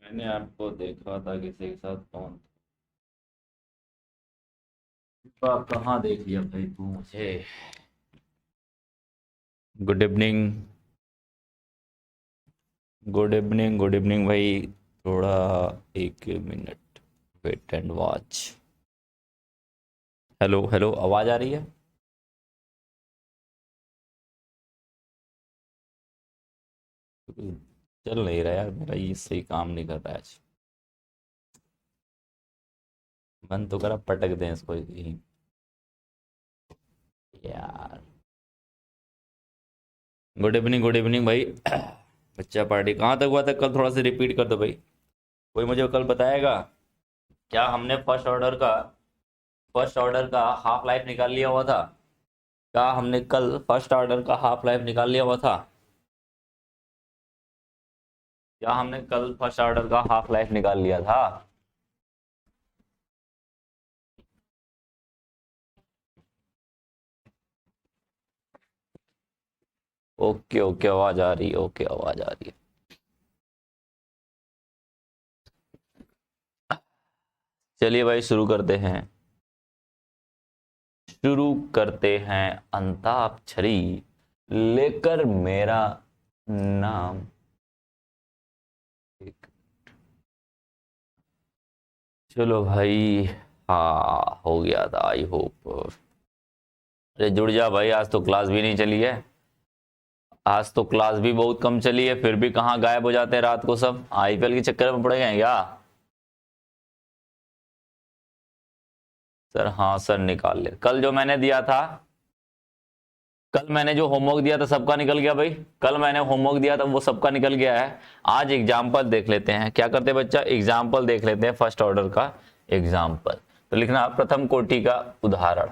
मैंने आपको देखा था किसी के साथ, कौन था? कहाँ देख लिया भाई तू मुझे? Good evening. Good evening, good evening भाई। थोड़ा, एक minute, wait and watch. Hello hello, आवाज आ रही है? चल नहीं रहा यार मेरा, ये सही काम नहीं कर रहा है आज। मन तो करा पटक दें इसको यहीं यार। गुड इवनिंग भाई। बच्चा पार्टी कहाँ तक हुआ था कल? थोड़ा सा रिपीट कर दो भाई। कोई मुझे कल बताएगा क्या हमने फर्स्ट ऑर्डर का हाफ लाइफ निकाल लिया हुआ था? क्या हमने कल फर्स्ट ऑर्डर का हाफ लाइफ निकाल लिया हुआ था? क्या हमने कल फर्स्ट ऑर्डर का हाफ लाइफ निकाल लिया था? ओके ओके, आवाज आ रही है। ओके, आवाज आ रही है। चलिए भाई, शुरू करते हैं। शुरू करते हैं। अंताक्षरी लेकर मेरा नाम। एक, चलो भाई। हाँ, हो गया था, आई होप। अरे जुड़ जा भाई, आज तो क्लास भी नहीं चली है। आज तो क्लास भी बहुत कम चली है, फिर भी कहाँ गायब हो जाते हैं रात को सब? आईपीएल के चक्कर में पड़ गए हैं क्या? सर हाँ सर, निकाल ले। कल जो मैंने दिया था, कल मैंने जो होमवर्क दिया था सबका निकल गया भाई। कल मैंने होमवर्क दिया था वो सबका निकल गया है। आज एग्जाम्पल देख लेते हैं। क्या करते हैं बच्चा? एग्जाम्पल देख लेते हैं, फर्स्ट ऑर्डर का एग्जाम्पल। तो लिखना प्रथम कोटि का उदाहरण।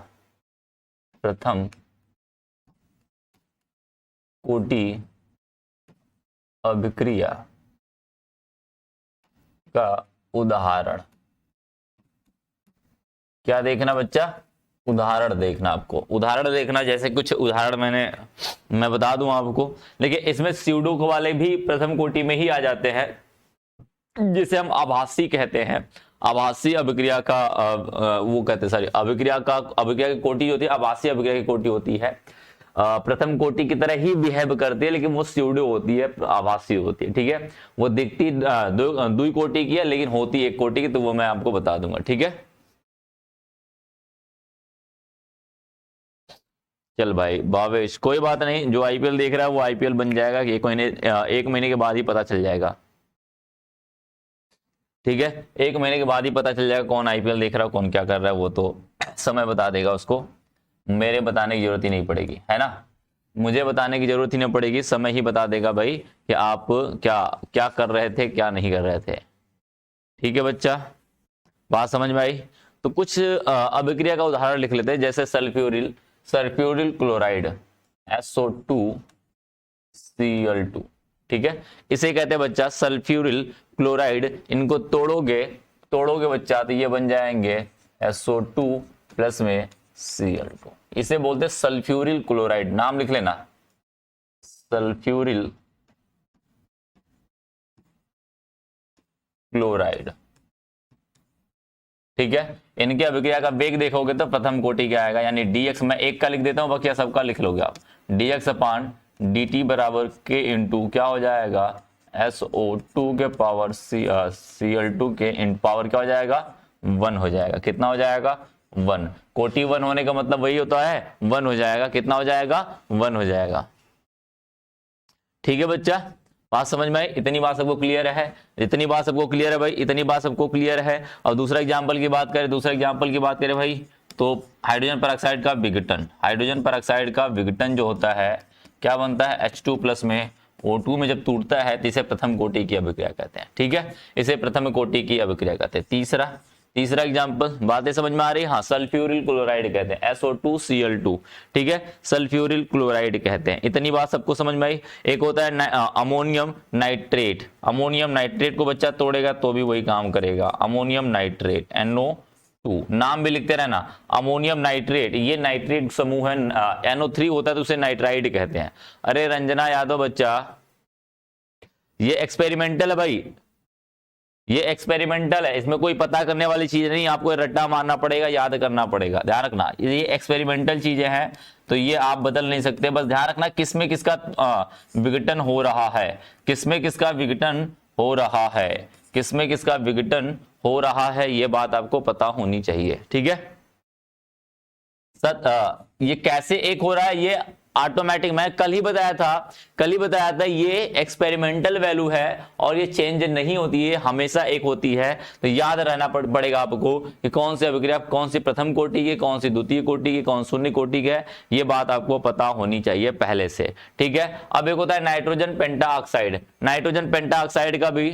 प्रथम कोटि अभिक्रिया का उदाहरण। क्या देखना बच्चा? उदाहरण देखना। आपको उदाहरण देखना, जैसे कुछ उदाहरण मैं बता दूं आपको। लेकिन इसमें स्यूडो वाले भी प्रथम कोटि में ही आ जाते हैं, जिसे हम आभासी कहते हैं। आभासी अभिक्रिया का वो कहते हैं, सॉरी, अभिक्रिया की कोटि होती है, आभासी अभिक्रिया की कोटि होती है। प्रथम कोटि की तरह ही बिहेव करती है, लेकिन वो स्यूडो होती है, आभासी होती है। ठीक है, वो दिखती दुई कोटि की है, लेकिन होती एक कोटि की। तो वो मैं आपको बता दूंगा। ठीक है, चल भाई भावेश, कोई बात नहीं। जो आईपीएल देख रहा है वो आईपीएल बन जाएगा, एक महीने के बाद ही पता चल जाएगा। ठीक है, एक महीने के बाद ही पता चल जाएगा कौन आईपीएल देख रहा है, कौन क्या कर रहा है। वो तो समय बता देगा उसको। मेरे बताने की जरूरत ही नहीं पड़ेगी, है ना? मुझे बताने की जरूरत ही नहीं पड़ेगी, समय ही बता देगा भाई कि आप क्या क्या कर रहे थे, क्या नहीं कर रहे थे। ठीक है बच्चा, बात समझ में आई। तो कुछ अभिक्रिया का उदाहरण लिख लेते हैं, जैसे सल्फ्यूरिल क्लोराइड SO2Cl2, ठीक है, इसे कहते हैं बच्चा सल्फ्यूरिल क्लोराइड। इनको तोड़ोगे बच्चा तो ये बन जाएंगे SO2 प्लस में Cl2, इसे बोलते हैं सल्फ्यूरिल क्लोराइड। नाम लिख लेना, सल्फ्यूरिल क्लोराइड, ठीक है। इनके अभिक्रिया का वेग देखोगे तो प्रथम कोटि का आएगा, यानी dx, मैं एक का लिख देता हूं, बाकी सबका लिख लोगे आप। dx अपान dt बराबर k इंटू क्या हो जाएगा, SO2 के पावर Cl2 के इन पावर क्या हो जाएगा, 1 हो जाएगा। कितना हो जाएगा, 1। कोटि 1 होने का मतलब वही होता है, 1 हो जाएगा। कितना हो जाएगा, 1 हो जाएगा। ठीक है बच्चा, बात समझ में आई। इतनी बात सबको क्लियर है, इतनी बात सबको क्लियर है भाई, इतनी बात सबको क्लियर है। और दूसरा एग्जांपल की बात करें, भाई, तो हाइड्रोजन पेरोक्साइड का विघटन, हाइड्रोजन पेरोक्साइड का विघटन जो होता है क्या बनता है, H2 प्लस में O2 में जब टूटता है तो इसे प्रथम कोटि की अभिक्रिया कहते हैं। ठीक है, इसे प्रथम कोटि की अभिक्रिया कहते हैं। तीसरा एग्जांपल, बातें समझ में आ रही है। हाँ, सल्फ्यूरिल क्लोराइड कहते हैं, SO2Cl2, ठीक है, सल्फ्यूरिल क्लोराइड कहते हैं। इतनी बात सबको समझ में आई। एक होता है अमोनियम नाइट्रेट, अमोनियम नाइट्रेट को बच्चा तोड़ेगा तो भी वही काम करेगा, अमोनियम नाइट्रेट NO2, नाम भी लिखते रहना, अमोनियम नाइट्रेट। ये नाइट्रेट समूह है, NO3 होता है तो उसे नाइट्राइड कहते हैं। अरे रंजना यादव बच्चा, ये एक्सपेरिमेंटल है भाई, ये एक्सपेरिमेंटल है, इसमें कोई पता करने वाली चीज नहीं, आपको रट्टा मारना पड़ेगा, याद करना पड़ेगा। ध्यान रखना, ये एक्सपेरिमेंटल चीजें हैं तो ये आप बदल नहीं सकते। बस ध्यान रखना किसमें किसका विघटन हो रहा है, किसमें किसका विघटन हो रहा है, किसमें किसका विघटन हो रहा है, ये बात आपको पता होनी चाहिए। ठीक है, ये कैसे एक हो रहा है, ये ऑटोमेटिक, मैं कल ही बताया था, ये एक्सपेरिमेंटल वैल्यू है और ये चेंज नहीं होती है, हमेशा एक होती है। तो याद रहना पड़ेगा आपको कि कौन सी अभिक्रिया कौन सी प्रथम कोटि की, कौन सी द्वितीय कोटि की, कौन शून्य कोटि की है, ये बात आपको पता होनी चाहिए पहले से। ठीक है, अब एक होता है नाइट्रोजन पेंटाऑक्साइड, नाइट्रोजन पेंटाऑक्साइड का भी,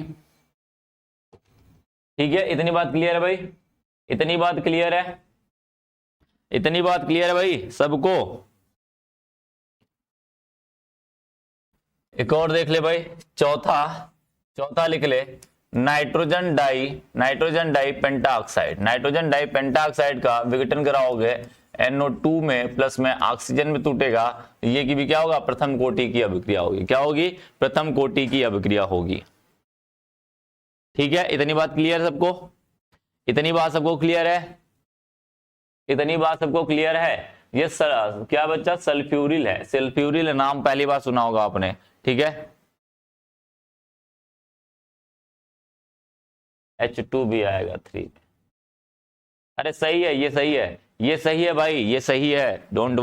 ठीक है, इतनी बात क्लियर है भाई, इतनी बात क्लियर है, इतनी बात क्लियर है भाई सबको। एक और देख ले भाई, चौथा लिख ले, nitrogen di pentoxide, nitrogen di pentoxide का विघटन कराओगे NO2 में प्लस में ऑक्सीजन में टूटेगा, ये की भी क्या होगा, प्रथम कोटि की अभिक्रिया होगी। क्या होगी, प्रथम कोटि की अभिक्रिया होगी। ठीक है, इतनी बात क्लियर सबको, इतनी बात सबको क्लियर है, इतनी बात सबको क्लियर है। ये क्या बच्चा, सल्फ्यूरिल है, सल्फ्यूरिल नाम पहली बार सुना होगा आपने। ठीक है, H2 भी आएगा 3। अरे सही है, ये सही है, ये सही है भाई, ये सही है, डोंट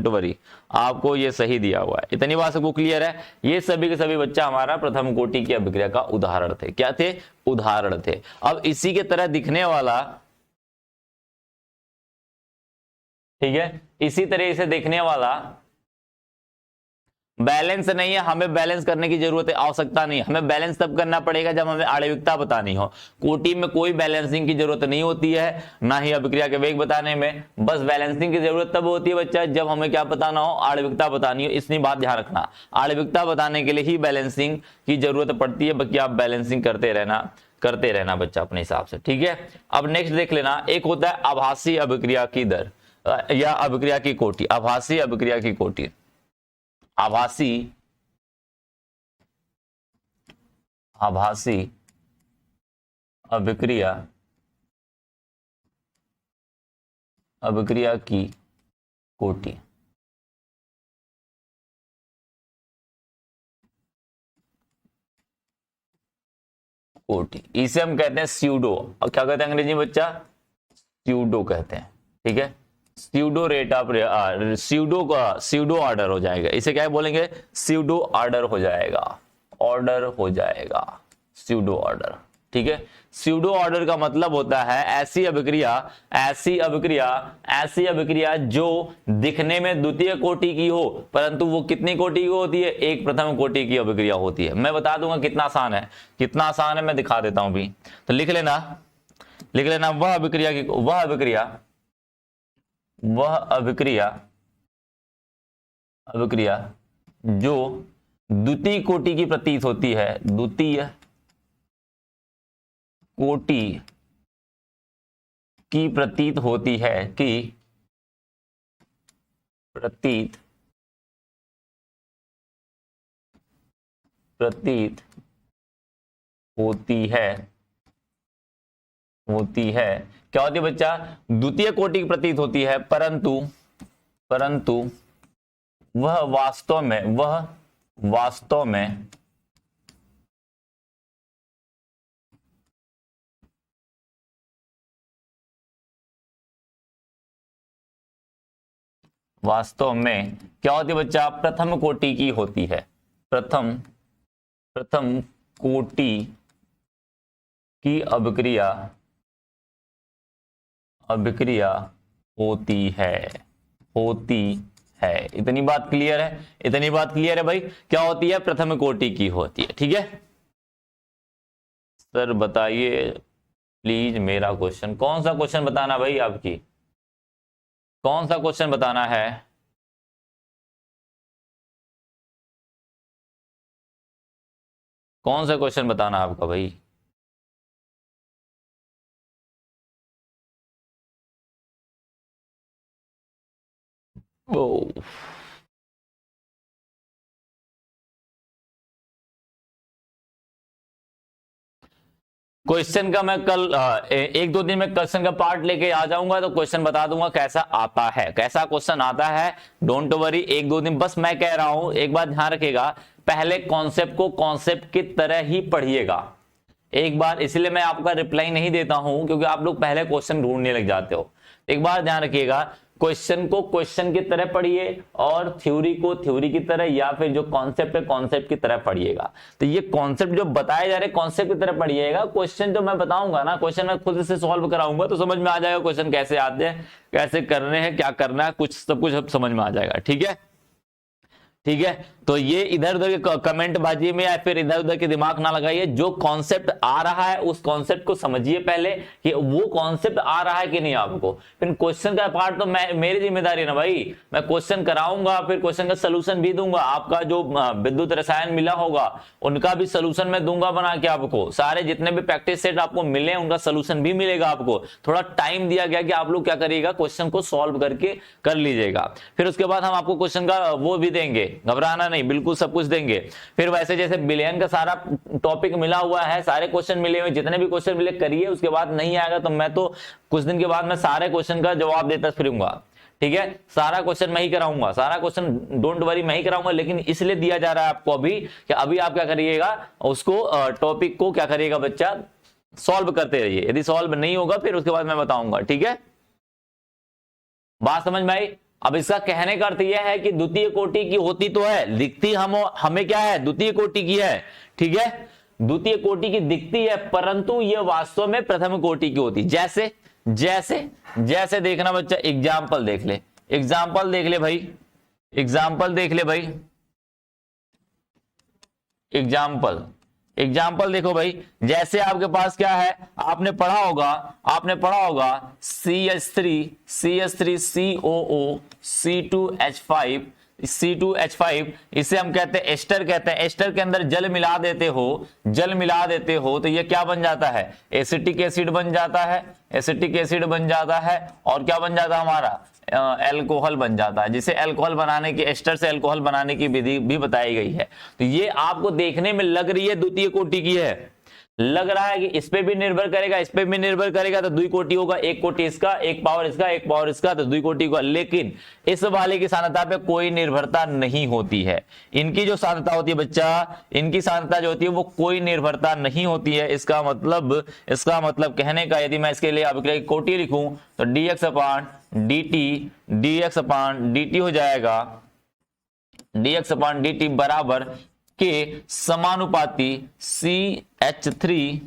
वरी, आपको ये सही दिया हुआ है। इतनी बात सबको क्लियर है। ये सभी के सभी बच्चा हमारा प्रथम कोटि की अभिक्रिया का उदाहरण थे। क्या थे, उदाहरण थे। अब इसी के तरह दिखने वाला, ठीक है, इसी तरह से देखने वाला बैलेंस नहीं है, हमें बैलेंस करने की जरूरत है, आवश्यकता नहीं है। हमें बैलेंस तब करना पड़ेगा जब हमें आणविकता बतानी हो। कोटि में कोई बैलेंसिंग की जरूरत नहीं होती है, ना ही अभिक्रिया के वेग बताने में। बस बैलेंसिंग की जरूरत तब होती है बच्चा जब हमें क्या बताना हो, आणविकता बतानी हो। इतनी बात ध्यान रखना, आणविकता बताने के लिए ही बैलेंसिंग की जरूरत पड़ती है। बाकी आप बैलेंसिंग करते रहना बच्चा अपने हिसाब से। ठीक है, अब नेक्स्ट देख लेना, एक होता है आभासी अभिक्रिया की दर या अभिक्रिया की कोटि, आभासी अभिक्रिया की कोटि, आभासी अभिक्रिया की कोटि। इसे हम कहते हैं स्यूडो, और क्या कहते हैं अंग्रेजी में बच्चा, स्यूडो कहते हैं। ठीक है, pseudo rate of pseudo order हो जाएगा, इसे क्या बोलेंगे, स्यूडो ऑर्डर हो जाएगा, स्यूडो ऑर्डर। ठीक है। स्यूडो ऑर्डर का मतलब होता है ऐसी अभिक्रिया जो दिखने में द्वितीय कोटि की हो, परंतु वो कितनी कोटि की होती है, एक प्रथम कोटि की अभिक्रिया होती है। मैं बता दूंगा कितना आसान है, मैं दिखा देता हूं भी। तो लिख लेना वह अभिक्रिया जो द्वितीय कोटि की प्रतीत होती है, द्वितीय कोटि की प्रतीत होती है, प्रतीत होती है। क्या होती है बच्चा, द्वितीय कोटि की प्रतीत होती है, परंतु वह वास्तव में क्या होती है बच्चा, प्रथम कोटि की होती है, प्रथम कोटि की अभिक्रिया होती है। इतनी बात क्लियर है भाई। क्या होती है, प्रथम कोटि की होती है। ठीक है सर, बताइए प्लीज मेरा क्वेश्चन, कौन सा क्वेश्चन बताना भाई, आपकी कौन सा क्वेश्चन बताना है? कौन सा क्वेश्चन बताना आपका भाई? ओ क्वेश्चन का मैं कल एक दो दिन में क्वेश्चन का पार्ट लेके आ जाऊंगा, तो क्वेश्चन बता दूंगा कैसा क्वेश्चन आता है। डोंट वरी, एक दो दिन बस मैं कह रहा हूं, एक बात ध्यान रखिएगा, पहले कॉन्सेप्ट को कॉन्सेप्ट की तरह ही पढ़िएगा एक बार। इसलिए मैं आपका रिप्लाई नहीं देता हूं क्योंकि आप लोग पहले क्वेश्चन ढूंढने लग जाते हो। एक बार ध्यान रखिएगा, क्वेश्चन को क्वेश्चन की तरह पढ़िए और थ्योरी को थ्योरी की तरह, या फिर जो कॉन्सेप्ट है कॉन्सेप्ट की तरह पढ़िएगा। तो ये कॉन्सेप्ट जो बताए जा रहे हैं कॉन्सेप्ट की तरह पढ़िएगा। क्वेश्चन जो मैं बताऊंगा ना, क्वेश्चन मैं खुद से सॉल्व कराऊंगा तो समझ में आ जाएगा क्वेश्चन कैसे आते हैं, कैसे करने हैं, क्या करना है, सब कुछ समझ में आ जाएगा। ठीक है, तो ये इधर उधर के कमेंट बाजी में या फिर इधर उधर के दिमाग ना लगाइए। जो कॉन्सेप्ट आ रहा है उस कॉन्सेप्ट को समझिए पहले कि वो कॉन्सेप्ट आ रहा है कि नहीं आपको। फिर क्वेश्चन का पार्ट तो मेरी जिम्मेदारी है ना भाई, मैं क्वेश्चन कराऊंगा, फिर क्वेश्चन का सोल्यूशन भी दूंगा। आपका जो विद्युत रसायन मिला होगा उनका भी सोल्यूशन मैं दूंगा बना के आपको। सारे जितने भी प्रैक्टिस सेट आपको मिले उनका सोल्यूशन भी मिलेगा आपको। थोड़ा टाइम दिया गया कि आप लोग क्या करिएगा, क्वेश्चन को सॉल्व करके कर लीजिएगा। फिर उसके बाद हम आपको क्वेश्चन का वो भी देंगे, घबराना नहीं, बिल्कुल सब कुछ देंगे। फिर वैसे जैसे बिलियन का सारा टॉपिक मिला हुआ है, सारे क्वेश्चन मिले हुए, जितने भी क्वेश्चन मिले करिए। उसके बाद नहीं आएगा तो मैं तो कुछ दिन के बाद मैं सारे क्वेश्चन का जवाब देता फिरूंगा। ठीक है, सारा क्वेश्चन मैं ही कराऊंगा, सारा क्वेश्चन डोंट वरी मैं ही कराऊंगा। लेकिन इसलिए दिया जा रहा है आपको अभी कि अभी आप क्या करिएगा, उसको टॉपिक को क्या करिएगा बच्चा, सॉल्व करते रहिए। यदि सॉल्व नहीं होगा फिर उसके बाद मैं बताऊंगा। ठीक है, बात समझ में आई? अब इसका कहने का अर्थ यह है कि द्वितीय कोटि की होती तो है, दिखती हमें क्या है, द्वितीय कोटि की है। ठीक है, द्वितीय कोटि की दिखती है, परंतु यह वास्तव में प्रथम कोटि की होती। जैसे जैसे जैसे देखना बच्चा, एग्जाम्पल देख ले भाई, एग्जाम्पल देखो भाई। जैसे आपके पास क्या है, आपने पढ़ा होगा CH3 COO C2H5 इसे हम कहते हैं एस्टर कहते हैं। एस्टर के अंदर जल मिला देते हो तो ये क्या बन जाता है, एसिटिक एसिड बन जाता है। और क्या बन जाता है हमारा, एल्कोहल बन जाता है, जिसे एल्कोहल बनाने की, एस्टर से एल्कोहल बनाने की विधि भी बताई गई है। तो ये आपको देखने में लग रही है द्वितीय कोटि की है, लग रहा है कि इस पे भी निर्भर करेगा, तो द्वि कोटि होगा, एक कोटि इसका, एक पावर इसका, तो द्वि कोटि होगा। लेकिन इस वाले की सांद्रता पे कोई निर्भरता नहीं होती है। इनकी जो सांद्रता होती है बच्चा, इनकी सांद्रता जो होती है वो कोई निर्भरता नहीं होती है। इसका मतलब कहने का, यदि मैं इसके लिए अभिक्रिया की कोटि लिखूं तो dx अपान dt हो जाएगा, dx अपान dt बराबर के समानुपाती CH3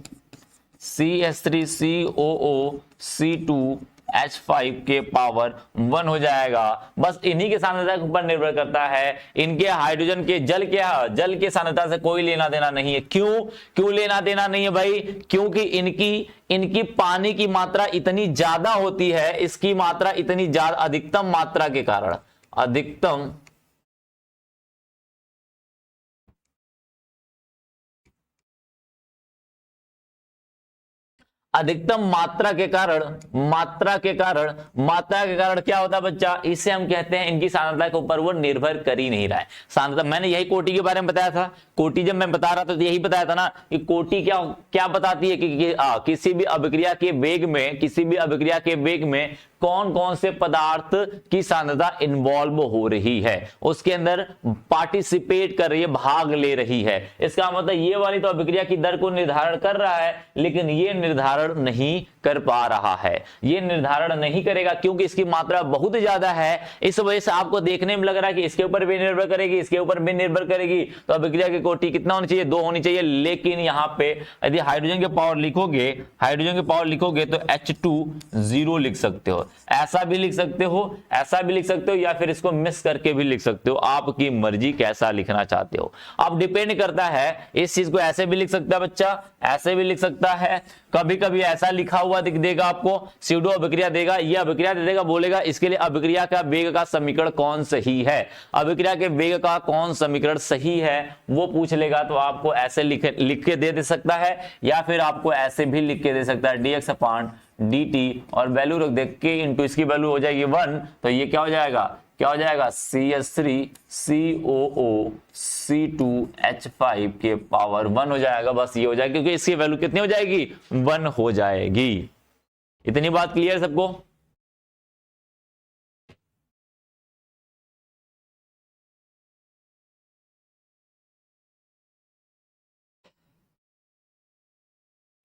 CH3COO C2H5 के पावर 1 हो जाएगा। बस इन्हीं के सांद्रता के ऊपर निर्भर करता है। इनके हाइड्रोजन के जल के सांद्रता से कोई लेना देना नहीं है। क्यों लेना देना नहीं है भाई? क्योंकि इनकी पानी की मात्रा इतनी ज्यादा होती है, इसकी मात्रा इतनी ज्यादा अधिकतम मात्रा के कारण, अधिकतम मात्रा के कारण क्या होता है बच्चा? इसे हम कहते हैं इनकी सांद्रता के ऊपर वो निर्भर कर ही नहीं रहा है। सांद्रता, मैंने यही कोटि के बारे में बताया था। कोटि जब मैं बता रहा था तो यही बताया था ना कि कोटि क्या बताती है कि किसी भी अभिक्रिया के वेग में कौन कौन से पदार्थ की सांद्रता इन्वॉल्व हो रही है, उसके अंदर पार्टिसिपेट कर रही है, भाग ले रही है। इसका मतलब ये वाली तो अभिक्रिया की दर को निर्धारण कर रहा है, लेकिन ये निर्धारण नहीं कर पा रहा है। ये निर्धारण नहीं करेगा क्योंकि इसकी मात्रा बहुत ज्यादा है। इस वजह से आपको देखने में लग रहा है कि इसके ऊपर भी निर्भर करेगी, इसके ऊपर भी निर्भर करेगी, तो अभिक्रिया की कोटि कितना होनी चाहिए? 2 होनी चाहिए। लेकिन यहां पे यदि हाइड्रोजन के पावर लिखोगे तो H2 लिख सकते हो, ऐसा भी लिख सकते हो, या फिर इसको मिस करके भी लिख सकते हो। आपकी मर्जी कैसा लिखना चाहते हो। अब डिपेंड करता है, इस चीज को ऐसे भी लिख सकता है बच्चा, ऐसे भी लिख सकता है। कभी कभी ऐसा लिखा हुआ दिख देगा आपको, स्यूडो अभिक्रिया देगा, ये अभिक्रिया दे देगा, बोलेगा इसके लिए अभिक्रिया का वेग का समीकरण कौन सही है, अभिक्रिया के वेग का कौन समीकरण सही है वो पूछ लेगा। तो आपको ऐसे लिख के दे सकता है, या फिर आपको ऐसे भी लिख के दे सकता है dx/dt, और वैल्यू रख दे के इंटू इसकी वैल्यू हो जाएगी 1, तो ये क्या हो जाएगा CH3COO C2H5 के पावर 1 हो जाएगा। बस ये हो जाएगा क्योंकि इसकी वैल्यू कितनी हो जाएगी? 1 हो जाएगी। इतनी बात क्लियर सबको?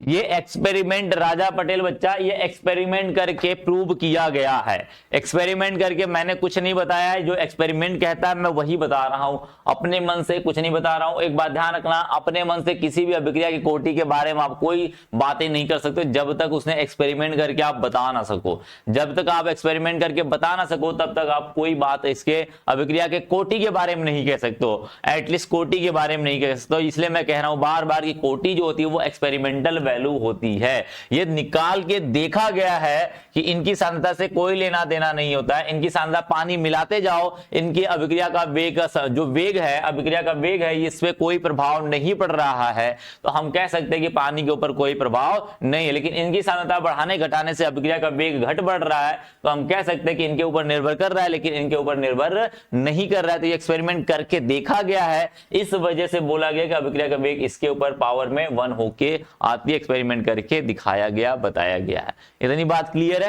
ये एक्सपेरिमेंट राजा पटेल बच्चा, ये एक्सपेरिमेंट करके प्रूव किया गया है। एक्सपेरिमेंट करके, मैंने कुछ नहीं बताया है, जो एक्सपेरिमेंट कहता है मैं वही बता रहा हूं, अपने मन से कुछ नहीं बता रहा हूं। एक बात ध्यान रखना, अपने मन से किसी भी अभिक्रिया की कोटि के बारे में आप कोई बातें नहीं कर सकते जब तक उसने एक्सपेरिमेंट करके आप बता ना सको। जब तक आप एक्सपेरिमेंट करके बता ना सको तब तक आप कोई बात इसके अभिक्रिया के कोटि के बारे में नहीं कह सकते हो, एटलीस्ट कोटि के बारे में नहीं कह सकते। इसलिए मैं कह रहा हूं बार बार कि कोटि जो होती है वो एक्सपेरिमेंटल वैल्यू होती है। ये निकाल के देखा गया है कि इनकी सांद्रता से कोई लेना देना नहीं होता है। इनकी सांद्रता पानी मिलाते जाओ, इनकी अभिक्रिया का वेग, जो वेग है, अभिक्रिया का वेग है, इस पे कोई प्रभाव नहीं पड़ रहा है, तो हम कह सकते हैं कि पानी के ऊपर कोई प्रभाव नहीं है। लेकिन इनकी सांद्रता बढ़ाने घटाने से अभिक्रिया का वेग घट बढ़ रहा है, तो हम कह सकते हैं कि इनके ऊपर निर्भर कर रहा है, लेकिन इनके ऊपर निर्भर नहीं कर रहा है। तो ये एक्सपेरिमेंट करके देखा गया है, इस वजह से बोला गया कि अभिक्रिया का वेग इसके ऊपर पावर में 1 होके आती है। एक्सपेरिमेंट करके दिखाया गया, बताया गया है। इतनी बात क्लियर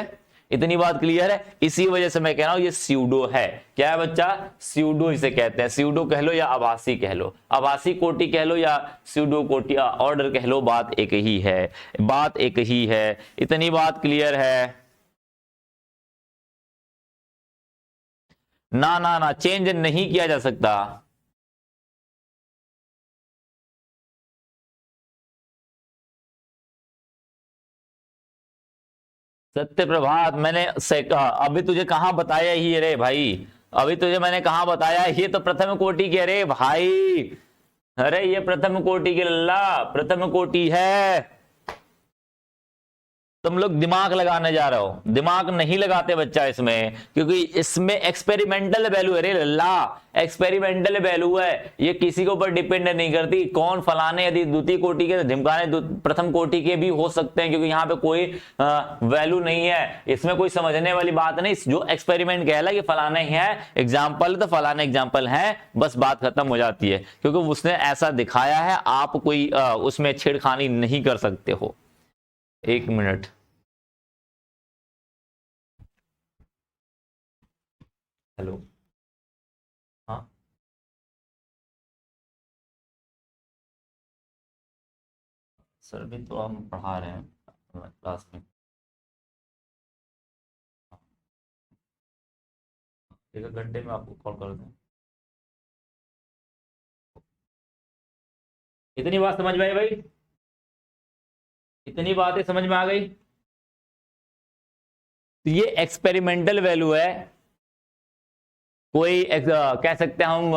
है? इसी वजह से मैं कह रहा हूं ये स्यूडो है। क्या है बच्चा? स्यूडो इसे कहते हैं। स्यूडो कह लो या आभासी कह लो, आभासी कोटि कह लो या स्यूडो कोटि ऑर्डर कह लो, बात एक ही है। इतनी बात क्लियर है? ना, चेंज नहीं किया जा सकता। सत्य प्रभात, मैंने अभी तुझे कहां बताया ही रे भाई, अभी तुझे मैंने कहां बताया? ये तो प्रथम कोटि के रे भाई, अरे ये प्रथम कोटि के लल्ला, प्रथम कोटि है। तुम लोग दिमाग लगाने जा रहे हो, दिमाग नहीं लगाते बच्चा इसमें, क्योंकि इसमें एक्सपेरिमेंटल वैल्यू है रे लल्ला, एक्सपेरिमेंटल वैल्यू है। ये किसी के ऊपर डिपेंड नहीं करती। कौन फलाने यदि द्वितीय कोटि के, ढिमकाने प्रथम कोटि के भी हो सकते हैं, क्योंकि यहाँ पे कोई वैल्यू नहीं है। इसमें कोई समझने वाली बात नहीं। जो एक्सपेरिमेंट कहला कि फलाने है एग्जाम्पल, तो फलाने एग्जाम्पल है, बस बात खत्म हो जाती है, क्योंकि उसने ऐसा दिखाया है। आप कोई उसमें छेड़खानी नहीं कर सकते हो। 1 मिनट, हेलो, हाँ सर, भी तो हम पढ़ा रहे हैं क्लास में। 1 घंटे में आपको कॉल कर दें। इतनी बात समझ में आई भाई? इतनी बातें समझ में आ गई। तो ये एक्सपेरिमेंटल वैल्यू है, कोई कह सकते हैं हम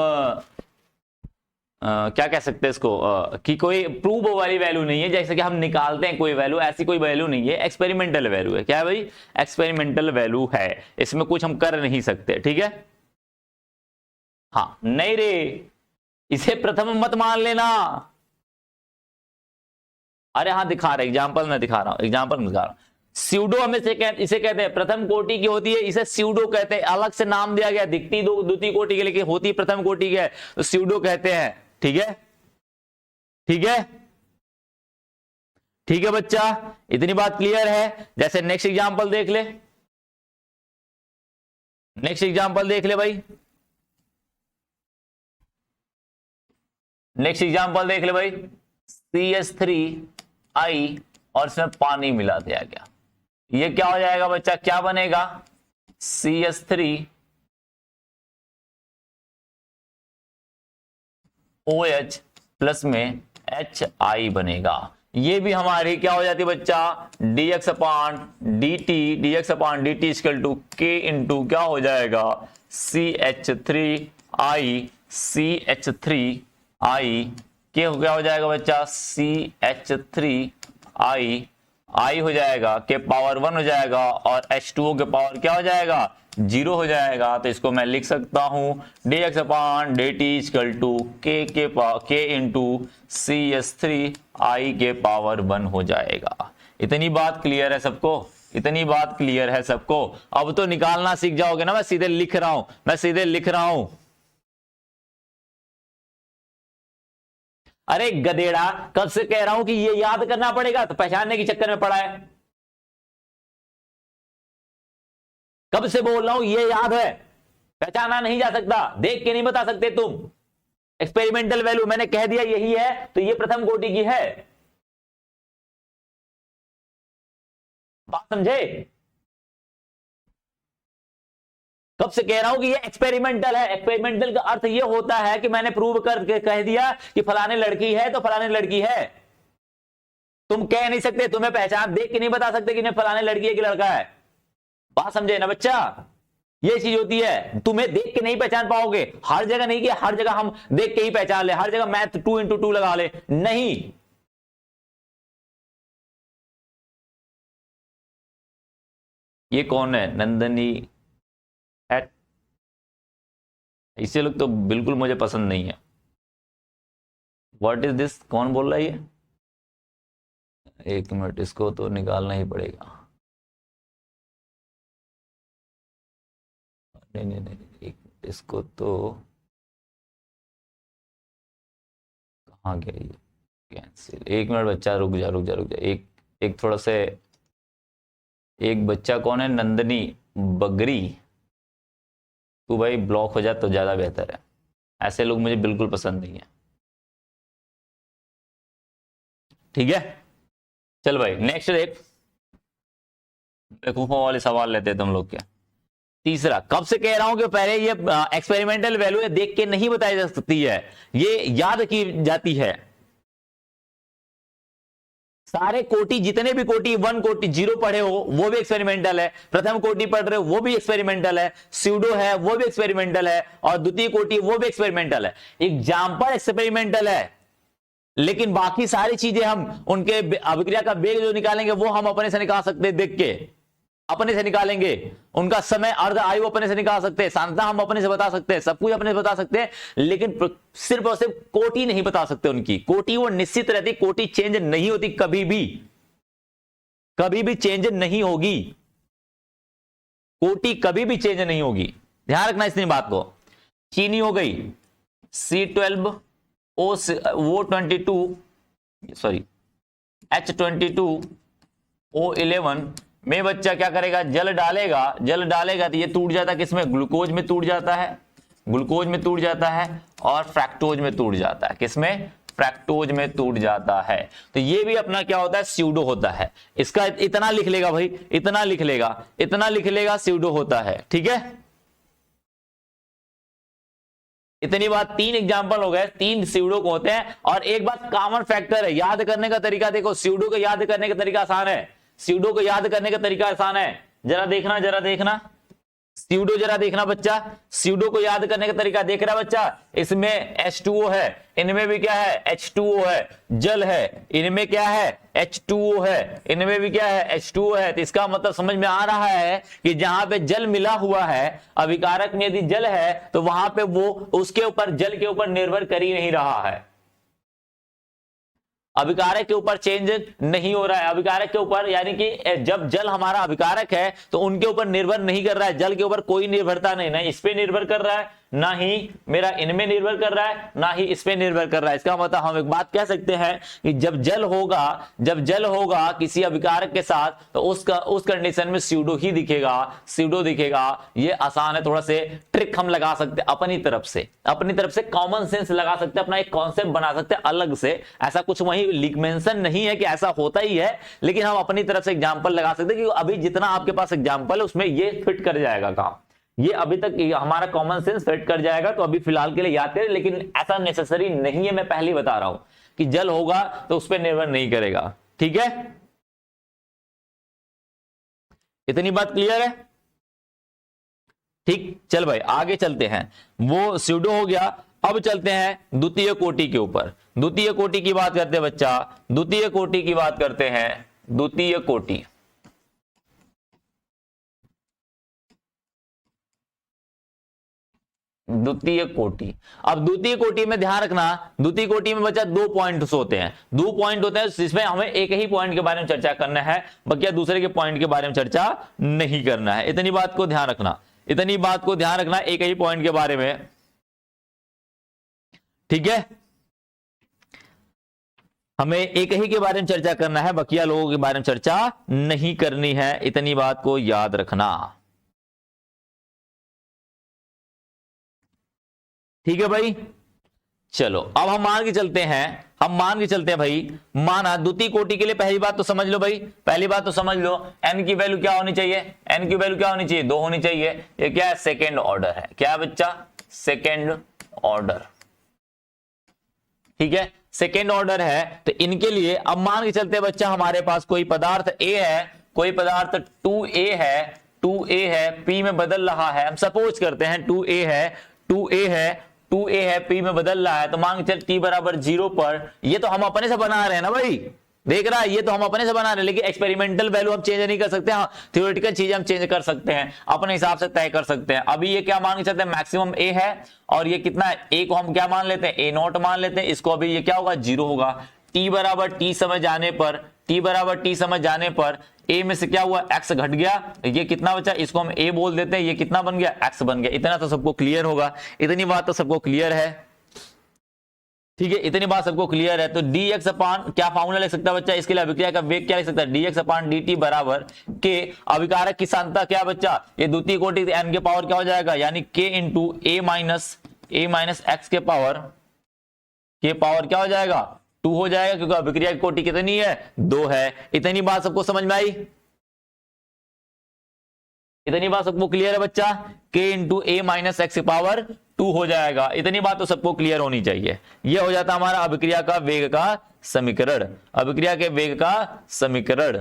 क्या कह सकते हैं इसको कि कोई प्रूव वाली वैल्यू नहीं है, जैसे कि हम निकालते हैं कोई वैल्यू, ऐसी कोई वैल्यू नहीं है, एक्सपेरिमेंटल वैल्यू है। क्या है भाई? एक्सपेरिमेंटल वैल्यू है, इसमें कुछ हम कर नहीं सकते, ठीक है। हाँ नहीं रे, इसे प्रथम मत मान लेना। अरे हाँ दिखा रहा, एग्जाम्पल मैं दिखा रहा हूं, एग्जाम्पल में दिखा रहा हूं। स्यूडो हमें इसे कहते हैं प्रथम कोटि की होती है, इसे स्यूडो कहते हैं, अलग से नाम दिया गया, दिखती द्वितीय कोटि के, लेकिन होती प्रथम कोटि की है, तो स्यूडो कहते हैं, ठीक है। ठीक है, ठीक है बच्चा, इतनी बात क्लियर है। जैसे नेक्स्ट एग्जांपल देख ले, नेक्स्ट एग्जांपल देख ले भाई, नेक्स्ट एग्जांपल देख ले भाई। CH3I और इसमें पानी मिला दिया गया, ये क्या हो जाएगा बच्चा, क्या बनेगा? CH3OH प्लस में HI बनेगा। ये भी हमारी क्या हो जाती है बच्चा, dx/dt, dx/dt equal to k into क्या हो जाएगा, CH3I, CH3I के क्या हो जाएगा बच्चा, CH3I, I हो जाएगा, के पावर 1 हो जाएगा, और H2O के पावर क्या हो जाएगा, 0 हो जाएगा। तो इसको मैं लिख सकता हूं dx/dt equal to k into CH3I के पावर 1 हो जाएगा। इतनी बात क्लियर है सबको? इतनी बात क्लियर है सबको? अब तो निकालना सीख जाओगे ना, मैं सीधे लिख रहा हूं, मैं सीधे लिख रहा हूं। अरे गधेड़ा, कब से कह रहा हूं कि ये याद करना पड़ेगा, तो पहचानने के चक्कर में पड़ा है। कब से बोल रहा हूं ये याद है, पहचाना नहीं जा सकता, देख के नहीं बता सकते तुम। एक्सपेरिमेंटल वैल्यू मैंने कह दिया यही है, तो ये प्रथम कोटि की है, बात समझे? कब से कह रहा हूं कि ये एक्सपेरिमेंटल है। एक्सपेरिमेंटल का अर्थ ये होता है कि मैंने प्रूव करके कह दिया कि फलाने लड़की है तो फलाने लड़की है। तुम कह नहीं सकते, तुम्हें पहचान देख के नहीं बता सकते कि नहीं फलाने लड़की है कि लड़का है। बात समझे ना बच्चा? ये चीज होती है, तुम्हें देख के नहीं पहचान पाओगे। हर जगह नहीं कि हर जगह हम देख के ही पहचान ले, हर जगह मैथ 2 into 2 लगा ले, नहीं। ये कौन है? नंदनी एट, इसे लोग तो बिल्कुल मुझे पसंद नहीं है। What is this? कौन बोल रहा है ये? एक मिनट, इसको तो निकालना ही पड़ेगा। नहीं नहीं नहीं, इसको तो कहाँ गया ये? कैंसिल। एक मिनट बच्चा, रुक जा रुक जा रुक जा, एक थोड़ा से, एक बच्चा कौन है? नंदनी बगरी। तू भाई ब्लॉक हो जाए तो ज्यादा बेहतर है, ऐसे लोग मुझे बिल्कुल पसंद नहीं है। ठीक है, चल भाई नेक्स्ट देख, बेवकूफों वाले सवाल लेते हैं तुम लोग के। तीसरा, कब से कह रहा हूं कि पहले ये एक्सपेरिमेंटल वैल्यू है, देख के नहीं बताई जा सकती है, ये याद की जाती है। सारे कोटि, जितने भी कोटि 1 कोटि 0 पढ़े हो वो भी एक्सपेरिमेंटल है, प्रथम कोटि पढ़ रहे हो वो भी एक्सपेरिमेंटल है, स्यूडो है वो भी एक्सपेरिमेंटल है, और द्वितीय कोटि वो भी एक्सपेरिमेंटल है। एग्जाम्पल एक्सपेरिमेंटल है, लेकिन बाकी सारी चीजें हम उनके अभिक्रिया का वेग जो निकालेंगे वो हम अपने से निकाल सकते हैं, देख के अपने से निकालेंगे। उनका समय, अर्ध आयु अपने से निकाल सकते हैं, सांद्रता हम अपने से बता सकते हैं, सब कुछ अपने से बता सकते हैं, लेकिन सिर्फ और सिर्फ कोटि नहीं बता सकते। उनकी कोटि वो निश्चित रहती, कोटि चेंज नहीं होती, कभी भी चेंज नहीं होगी, कोटि कभी भी चेंज नहीं होगी, ध्यान रखना इतनी बात को। चीनी हो गई C12O22, सॉरी H22O11 में बच्चा क्या करेगा, जल डालेगा, जल डालेगा तो ये टूट जाता है, किसमें? ग्लूकोज में टूट जाता है, ग्लूकोज में टूट जाता है, और फ्रैक्टोज में टूट जाता है, किसमें? फ्रैक्टोज में टूट जाता है। तो ये भी अपना क्या होता है, स्यूडो होता है। इसका इतना लिख लेगा भाई, इतना लिख लेगा, इतना लिख लेगा, स्यूडो होता है, ठीक है। इतनी बात, 3 एग्जांपल हो गए, 3 स्यूडो को होते हैं। और एक बात कॉमन फैक्टर है, याद करने का तरीका देखो, स्यूडो को याद करने का तरीका आसान है, स्यूडो को याद करने का तरीका आसान है। जरा देखना स्यूडो, जरा देखना बच्चा, स्यूडो को याद करने का तरीका देख रहा है बच्चा। इसमें H2O है, इनमें भी क्या है, H2O है, जल है, इनमें क्या है, H2O है, इनमें भी क्या है, H2O है। तो इसका मतलब समझ में आ रहा है कि जहां पे जल मिला हुआ है, अभिकारक में यदि जल है तो वहां पे वो उसके ऊपर, जल के ऊपर निर्भर कर ही नहीं रहा है, अभिकारक के ऊपर चेंज नहीं हो रहा है, अभिकारक के ऊपर, यानी कि जब जल हमारा अभिकारक है तो उनके ऊपर निर्भर नहीं कर रहा है, जल के ऊपर कोई निर्भरता नहीं, ना इस पे निर्भर कर रहा है, ना ही मेरा इनमें निर्भर कर रहा है, ना ही इस पे निर्भर कर रहा है। इसका मतलब हम एक बात कह सकते हैं कि जब जल होगा किसी अभिकारक के साथ तो उस कंडीशन में स्यूडो ही दिखेगा, स्यूडो दिखेगा। ये आसान है, थोड़ा से ट्रिक हम लगा सकते हैं अपनी तरफ से कॉमन सेंस लगा सकते हैं, अपना एक कॉन्सेप्ट बना सकते हैं अलग से। ऐसा कुछ वही लिख मेंशन नहीं है कि ऐसा होता ही है, लेकिन हम अपनी तरफ से एग्जांपल लगा सकते हैं कि अभी जितना आपके पास एग्जांपल है उसमें ये फिट कर जाएगा काम, ये अभी तक हमारा कॉमन सेंस फिट कर जाएगा। तो अभी फिलहाल के लिए याद है, लेकिन ऐसा नेसेसरी नहीं है, मैं पहले बता रहा हूं कि जल होगा तो उस पर निर्भर नहीं करेगा, ठीक है। इतनी बात क्लियर है, ठीक। चल भाई आगे चलते हैं, वो स्यूडो हो गया। अब चलते हैं द्वितीय कोटि के ऊपर, द्वितीय कोटि की बात करते हैं बच्चा, द्वितीय कोटि की बात करते हैं, द्वितीय कोटि। द्वितीय कोटि, अब द्वितीय कोटि में ध्यान रखना, द्वितीय कोटि में बच्चा 2 पॉइंट्स होते हैं, 2 पॉइंट होते हैं जिसमें हमें एक ही पॉइंट के बारे में चर्चा करना है, बाकी दूसरे के पॉइंट के बारे में चर्चा नहीं करना है। इतनी बात को ध्यान रखना, इतनी बात को ध्यान रखना, एक ही पॉइंट के बारे में, ठीक है। हमें एक ही के बारे में चर्चा करना है, बकिया लोगों के बारे में चर्चा नहीं करनी है, इतनी बात को याद रखना, ठीक है भाई। चलो अब हम मान के चलते हैं, भाई, माना द्वितीय कोटि के लिए पहली बात तो समझ लो भाई, पहली बात तो समझ लो, n की वैल्यू क्या होनी चाहिए, n की वैल्यू क्या होनी चाहिए, 2 होनी चाहिए। ये क्या है, सेकेंड ऑर्डर है, क्या है बच्चा, सेकेंड ऑर्डर, ठीक है, सेकेंड ऑर्डर है। तो इनके लिए अब मान के चलते हैं बच्चा, हमारे पास कोई पदार्थ A है, कोई पदार्थ 2A है, 2A है, P में बदल रहा है, हम सपोज करते हैं 2A है, P में बदल रहा है, तो मान के चल T बराबर 0 पर, ये तो हम अपने से बना रहे हैं ना भाई, देख रहा है, ये तो हम अपने से बना रहे हैं, लेकिन एक्सपेरिमेंटल वैल्यू हम चेंज नहीं कर सकते, हाँ थ्योरेटिकल चीजें हम चेंज कर सकते हैं, अपने हिसाब से तय कर सकते हैं। अभी ये क्या मान के चलते हैं, मैक्सिमम A है, और ये कितना है, A को हम क्या मान लेते हैं, A0 मान लेते हैं, इसको अभी ये क्या होगा, 0 होगा। T बराबर T समय जाने पर A में से क्या हुआ, X घट गया, ये कितना बचा, इसको हम A बोल देते हैं, ये कितना बन गया, X बन गया। इतना तो सबको क्लियर होगा, इतनी बात तो सबको क्लियर है, ठीक है, इतनी बात सबको क्लियर है। तो dx अपान क्या फॉर्मूला लिख सकता है बच्चा, इसके लिए अभिक्रिया का वेग क्या लिख सकता है, dx अपान dt बराबर k, अभिकारक की सांद्रता क्या बच्चा, ये द्वितीय कोटि n के पावर क्या हो जाएगा, यानी k into a minus x के पावर क्या हो जाएगा, 2 हो जाएगा, क्योंकि अभिक्रिया की कोटि कितनी है, 2 है। इतनी बात सबको समझ में आई, इतनी बात सबको क्लियर है बच्चा, k into a minus x power 2 हो जाएगा। इतनी बात तो सबको क्लियर होनी चाहिए। यह हो जाता हमारा अभिक्रिया का वेग का समीकरण, अभिक्रिया के वेग का समीकरण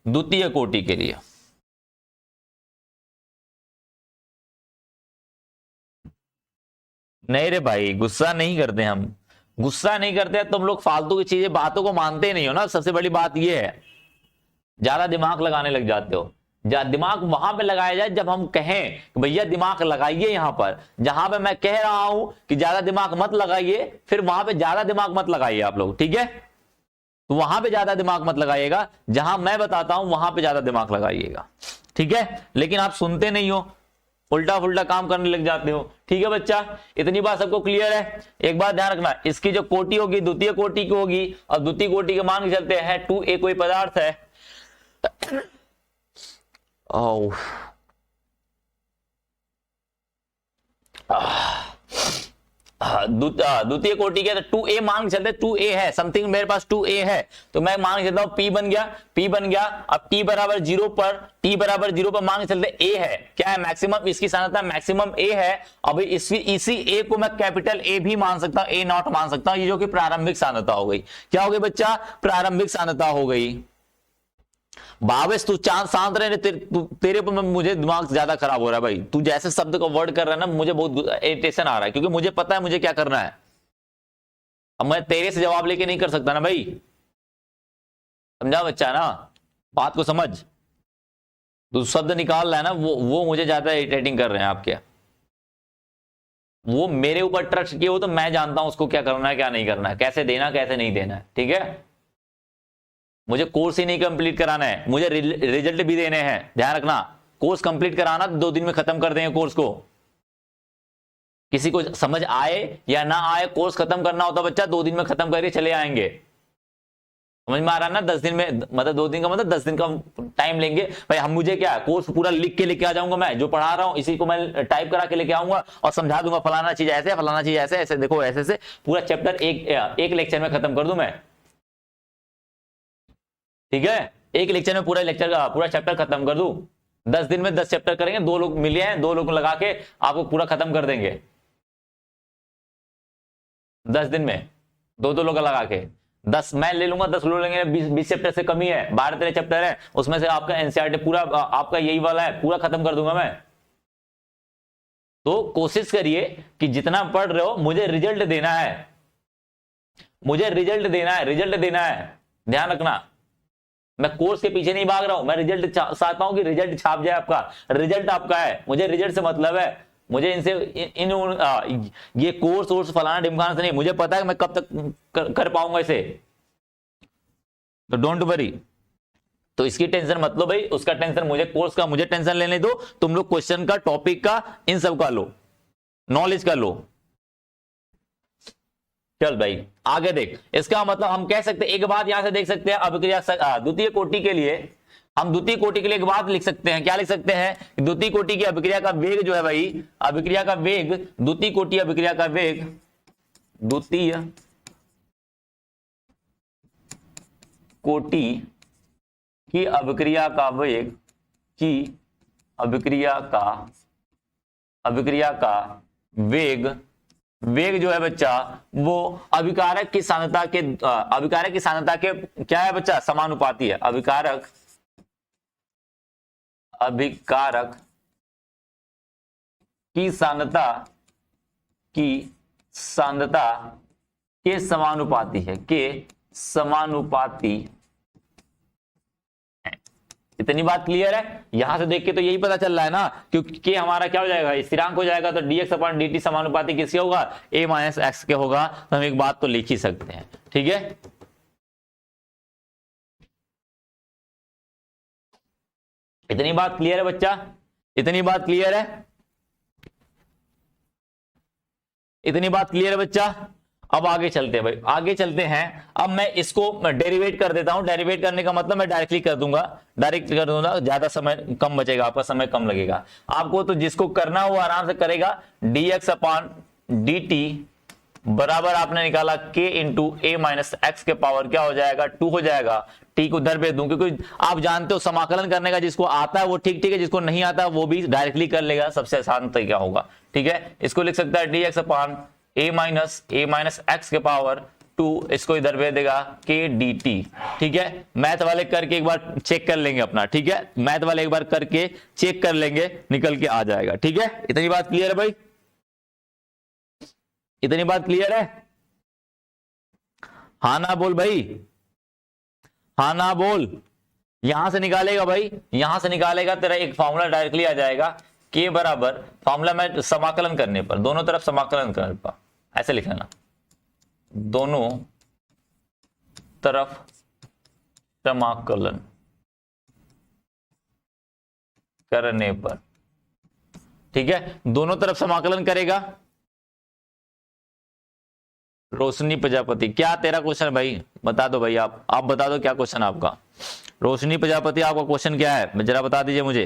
द्वितीय कोटि के लिए। नहीं रे भाई, गुस्सा नहीं करते, हम गुस्सा नहीं करते, तुम लोग फालतू की चीजें, बातों को मानते नहीं हो ना, सबसे बड़ी बात यह है, ज्यादा दिमाग लगाने लग जाते हो। दिमाग वहां पे लगाया जाए जब हम कहें कि भैया दिमाग लगाइए, यहां पर जहां पे मैं कह रहा हूं कि ज्यादा दिमाग मत लगाइए, फिर वहां पे ज्यादा दिमाग मत लगाइए आप लोग, ठीक है। तो वहां पे ज्यादा दिमाग मत लगाइएगा, जहां मैं बताता हूं वहां पे ज्यादा दिमाग लगाइएगा, ठीक है। लेकिन आप सुनते नहीं हो, उल्टा फुल्टा काम करने लग जाते हो, ठीक है बच्चा। इतनी बात सबको क्लियर है। एक बात ध्यान रखना, इसकी जो कोटि होगी द्वितीय कोटि की होगी, और द्वितीय कोटि के मान के चलते हैं 2A कोई पदार्थ है, द्वितीय कोटि के 2a मान चलते, 2a है समथिंग, मेरे पास 2a है तो मैं मान के चलता हूं p बन गया, p बन गया। अब t बराबर 0 पर, t बराबर 0 पर मान के चलते a है, क्या है मैक्सिमम, इसकी सांद्रता मैक्सिमम a है। अब इसी a को मैं कैपिटल A भी मान सकता हूं, a नॉट मान सकता हूं, ये जो कि प्रारंभिक सांद्रता हो गई। क्या हो गई बच्चा, प्रारंभिक सांद्रता हो गई। भावेश तू चांद शांत रहे, तेरे पर मुझे दिमाग ज्यादा खराब हो रहा है भाई, तू जैसे शब्द का वर्ड कर रहा है ना, मुझे बहुत इरिटेशन आ रहा है, क्योंकि मुझे पता है मुझे क्या करना है। अब मैं तेरे से जवाब लेके नहीं कर सकता ना भाई, समझा बच्चा ना, बात को समझ। तो शब्द निकाल रहा है ना, वो मुझे ज्यादा इरिटेटिंग कर रहे हैं आपके। वो मेरे ऊपर ट्रस्ट किए हो तो मैं जानता हूं उसको क्या करना है क्या नहीं करना है, कैसे देना कैसे नहीं देना है, ठीक है। मुझे कोर्स ही नहीं कंप्लीट कराना है, मुझे रिजल्ट भी देने हैं, ध्यान रखना। कोर्स कंप्लीट कराना 2 दिन में खत्म कर देंगे कोर्स को। किसी को समझ आए या ना आए, कोर्स खत्म करना होता बच्चा 2 दिन में खत्म करके चले आएंगे, समझ में आ रहा है ना। 10 दिन में मतलब 2 दिन का मतलब 10 दिन का टाइम लेंगे भाई। हम मुझे क्या कोर्स पूरा लिख के लेके आ जाऊंगा, मैं जो पढ़ा रहा हूं इसी को मैं टाइप करा के लेके आऊंगा और समझा दूंगा, फलाना चीज ऐसे, फलाना चीज ऐसे ऐसे, देखो ऐसे ऐसे पूरा चैप्टर एक लेक्चर में खत्म कर दूं मैं, ठीक है। एक लेक्चर में पूरा लेक्चर का पूरा चैप्टर खत्म कर दूं। 10 दिन में 10 चैप्टर करेंगे, 2 लोग मिले हैं, 2 लोग लगा के आपको पूरा खत्म कर देंगे 10 दिन में, 2 लोग लगा के। 10 मैं ले लूंगा, 10 लोग लेंगे, 20 चैप्टर से कमी है, 12-13 चैप्टर है, उसमें से आपका एनसीईआरटी पूरा आपका यही वाला है, पूरा खत्म कर दूंगा मैं। तो कोशिश करिए कि जितना पढ़ रहे हो मुझे रिजल्ट देना है, मुझे रिजल्ट देना है, रिजल्ट देना है, ध्यान रखना। मैं कोर्स के पीछे नहीं भाग रहा हूं, मैं रिजल्ट चाहता हूं कि रिजल्ट छाप जाए आपका, रिजल्ट आपका है, मुझे रिजल्ट से मतलब है। मुझे इनसे ये कोर्स फलाना ढिमकाना से नहीं, मुझे पता है कि मैं कब तक कर पाऊंगा इसे, तो डोंट वरी। तो इसकी टेंशन मत लो भाई, उसका टेंशन मुझे, कोर्स का मुझे टेंशन लेने दो, तुम लोग क्वेश्चन का, टॉपिक का, इन सब का लो, नॉलेज का लो। चल भाई आगे देख, इसका मतलब हम कह सकते एक बात यहां से देख सकते हैं, अभिक्रिया द्वितीय कोटि के लिए हम द्वितीय कोटि के लिए एक बात लिख सकते हैं, क्या लिख सकते हैं, द्वितीय कोटि की अभिक्रिया का वेग जो है भाई, अभिक्रिया का वेग, द्वितीय कोटि अभिक्रिया का वेग, द्वितीय कोटि की अभिक्रिया का वेग, की अभिक्रिया का वेग, वेग जो है बच्चा वो अभिकारक की सांद्रता के, अभिकारक की सांद्रता के क्या है बच्चा, समानुपाती है। अभिकारक की सांद्रता के समानुपाती है, के समानुपाती। इतनी बात क्लियर है, यहां से देख के तो यही पता चल रहा है ना, क्योंकि हमारा क्या हो जाएगा, स्थिरांक हो जाएगा, तो dx/dt समानुपाती किसके होगा, a - x के होगा। तो हम एक बात तो लिख ही सकते हैं, ठीक है। इतनी बात क्लियर है बच्चा, इतनी बात क्लियर है, इतनी बात क्लियर है बच्चा। अब आगे चलते हैं भाई, आगे चलते हैं। अब मैं इसको डेरिवेट कर देता हूं, डेरिवेट करने का मतलब मैं डायरेक्टली कर दूंगा, डायरेक्ट कर दूंगा, ज्यादा समय कम बचेगा, आपका समय कम लगेगा आपको। तो जिसको करना हो आराम से करेगा। dx/dt बराबर आपने निकाला k × a - x के पावर क्या हो जाएगा, 2 हो जाएगा। t को उधर भेज दूं, क्योंकि आप जानते हो समाकलन करने का जिसको आता है वो ठीक है, जिसको नहीं आता वो भी डायरेक्टली कर लेगा, सबसे आसान तरीका होगा, ठीक है। इसको लिख सकता है dx/a - x के पावर 2, इसको इधर भेज देगा k dt, ठीक है। मैथ वाले करके एक बार चेक कर लेंगे अपना, ठीक है, मैथ वाले एक बार करके चेक कर लेंगे, निकल के आ जाएगा, ठीक है। इतनी बात क्लियर है भाई, इतनी बात क्लियर है, हाँ ना बोल भाई, हाँ ना बोल। यहां से निकालेगा भाई, यहां से निकालेगा, तेरा एक फॉर्मूला डायरेक्टली आ जाएगा, k बराबर, फॉर्मूला में समाकलन करने पर, दोनों तरफ समाकलन करने पर, ऐसे लिख लेना, दोनों तरफ समाकलन करने पर, ठीक है, दोनों तरफ समाकलन करेगा। रोशनी प्रजापति, क्या तेरा क्वेश्चन भाई, बता दो भाई, आप बता दो क्या क्वेश्चन आपका। रोशनी प्रजापति आपका क्वेश्चन क्या है, जरा बता दीजिए मुझे।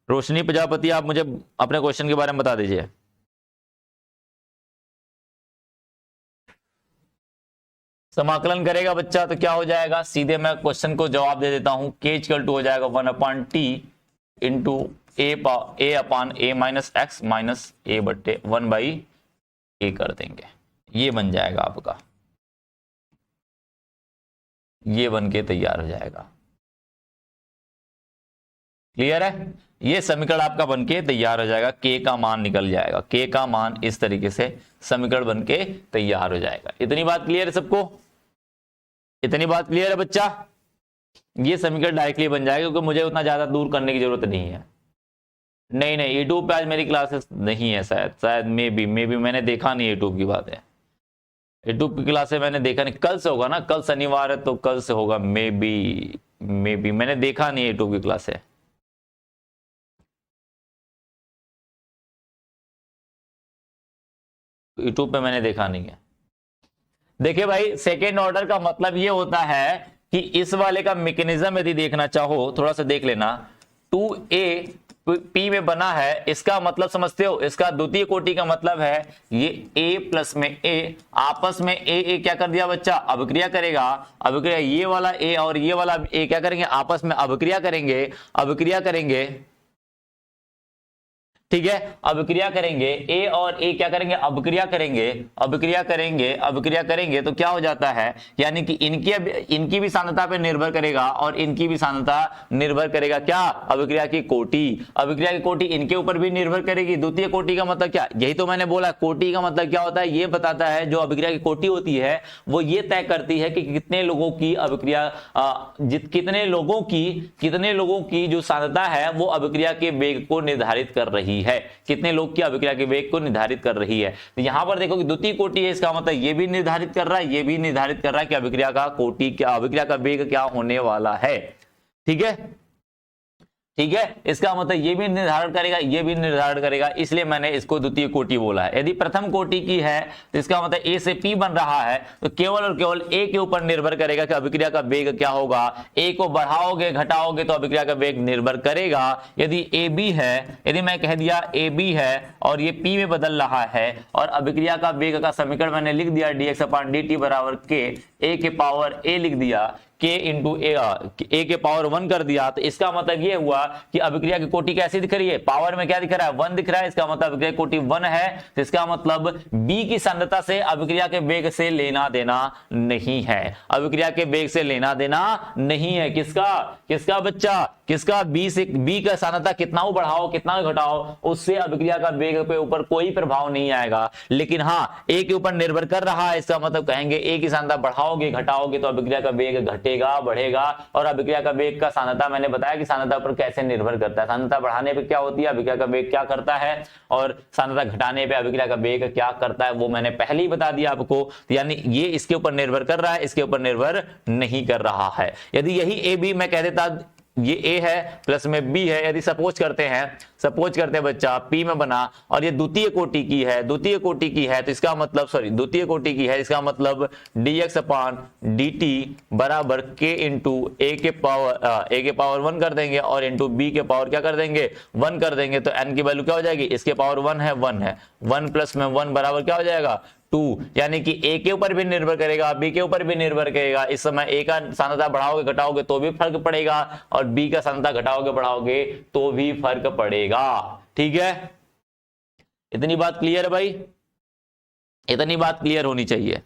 रोशनी प्रजापति आप मुझे अपने क्वेश्चन के बारे में बता दीजिए। समाकलन करेगा बच्चा तो क्या हो जाएगा, सीधे मैं क्वेश्चन को जवाब दे देता हूं, k इक्वल टू हो जाएगा 1/t इंटू ए अपान ए माइनस एक्स माइनस ए बट्टे 1/a कर देंगे। ये बन जाएगा आपका, ये बन के तैयार हो जाएगा। क्लियर है, ये समीकरण आपका बनके तैयार हो जाएगा, के का मान निकल जाएगा, के का मान इस तरीके से समीकरण बनके तैयार हो जाएगा। इतनी बात क्लियर है सबको, इतनी बात क्लियर है बच्चा। ये समीकरण डायरेक्टली बन जाएगा क्योंकि मुझे उतना ज्यादा दूर करने की जरूरत नहीं है। नहीं नहीं, यूट्यूब पे आज मेरी क्लासेस नहीं है, शायद मे बी मैंने देखा नहीं, यूट्यूब की बात है, यूट्यूब की क्लासे मैंने देखा नहीं। कल से होगा ना, कल शनिवार है तो कल से होगा, मे बी मैंने देखा नहीं यूट्यूब की क्लास है। यूट्यूब पे मैंने देखा नहीं है। देखिए भाई, सेकेंड ऑर्डर का मतलब ये होता है कि इस वाले का मैकेनिज्म यदि देखना चाहो थोड़ा सा देख लेना। 2a p में बना है, इसका मतलब समझते हो, इसका द्वितीय कोटि का मतलब है ये a प्लस में a, आपस में a क्या कर दिया बच्चा, अभिक्रिया करेगा। अभिक्रिया ये वाला a और ये वाला a क्या करेंगे, आपस में अभिक्रिया करेंगे, अभिक्रिया करेंगे, ठीक है, अभिक्रिया करेंगे। ए और ए क्या करेंगे, अभिक्रिया करेंगे, अभिक्रिया करेंगे, अभिक्रिया करेंगे तो क्या हो जाता है, यानी कि इनकी भी सांद्रता पे निर्भर करेगा और इनकी भी सांद्रता निर्भर करेगा क्या, अभिक्रिया की कोटि। अभिक्रिया की कोटि इनके ऊपर भी निर्भर करेगी। द्वितीय कोटि का मतलब क्या, यही तो मैंने बोला, कोटि का मतलब क्या होता है, ये बताता है जो अभिक्रिया की कोटि होती है वो ये तय करती है कि कितने लोगों की अभिक्रिया, कितने लोगों की जो सांद्रता है वो अभिक्रिया के वेग को निर्धारित कर रही है, कितने लोग की अभिक्रिया के वेग को निर्धारित कर रही है। तो यहां पर देखो कि द्वितीय कोटि है, इसका मतलब ये भी निर्धारित कर रहा है, ये भी निर्धारित कर रहा है कि अभिक्रिया का कोटि क्या, अभिक्रिया का वेग क्या होने वाला है। ठीक है, ठीक है, इसका मतलब ये भी निर्धारण करेगा, ये भी निर्धारण करेगा, इसलिए मैंने इसको द्वितीय कोटि बोला है। यदि प्रथम कोटि की है तो इसका मतलब ए से पी बन रहा है तो केवल और केवल ए के ऊपर निर्भर करेगा कि अभिक्रिया का वेग क्या होगा। ए को बढ़ाओगे घटाओगे तो अभिक्रिया का वेग निर्भर करेगा। यदि ए बी है, यदि मैं कह दिया ए बी है और ये पी में बदल रहा है और अभिक्रिया का वेग का समीकरण मैंने लिख दिया dx अपान dt बराबर के, ए के पावर ए लिख दिया, k इंटू ए के पावर 1 कर दिया, तो इसका मतलब ये हुआ कि अभिक्रिया की कोटि कैसी दिख रही है, पावर में क्या दिख रहा है, 1 दिख रहा है। इसका मतलब अभिक्रिया की कोटि 1 है, तो इसका मतलब B की सांद्रता से अभिक्रिया के वेग से लेना देना नहीं है, अभिक्रिया के वेग से लेना देना नहीं है। किसका बच्चा, किसका, B का सांद्रता कितना बढ़ाओ कितना घटाओ उससे अभिक्रिया का वेग पे ऊपर कोई प्रभाव नहीं आएगा। लेकिन हाँ, A के ऊपर निर्भर कर रहा है, इसका मतलब कहेंगे A की सांद्रता बढ़ाओगे घटाओगे तो अभिक्रिया का वेग घटेगा बढ़ेगा। और अभिक्रिया का वेग का सांद्रता मैंने बताया कि सांद्रता पर कैसे निर्भर करता है, सांद्रता बढ़ाने पे क्या होती है, अभिक्रिया का वेग क्या करता है, और सांद्रता घटाने पे अभिक्रिया का वेग क्या करता है, वो मैंने पहले ही बता दिया आपको। तो यानी ये इसके ऊपर निर्भर कर रहा है, इसके ऊपर निर्भर नहीं कर रहा है। यदि यही ए बी मैं कह देता ये A है प्लस में B है, यदि सपोज करते हैं बच्चा P में बना और ये द्वितीय कोटि की है, द्वितीय कोटि की है तो इसका मतलब द्वितीय कोटि की है, इसका मतलब dx अपान dt बराबर k इंटू ए के पावर 1 कर देंगे और इंटू B के पावर क्या कर देंगे 1 कर देंगे। तो n की वैल्यू क्या हो जाएगी, इसके पावर 1 है 1 प्लस में 1 बराबर क्या हो जाएगा 2, यानी कि ए के ऊपर भी निर्भर करेगा बी के ऊपर भी निर्भर करेगा। इस समय ए का सांद्रता बढ़ाओगे घटाओगे तो भी फर्क पड़ेगा और बी का सांद्रता घटाओगे बढ़ाओगे तो भी फर्क पड़ेगा। ठीक है, इतनी बात क्लियर है भाई, इतनी बात क्लियर होनी चाहिए।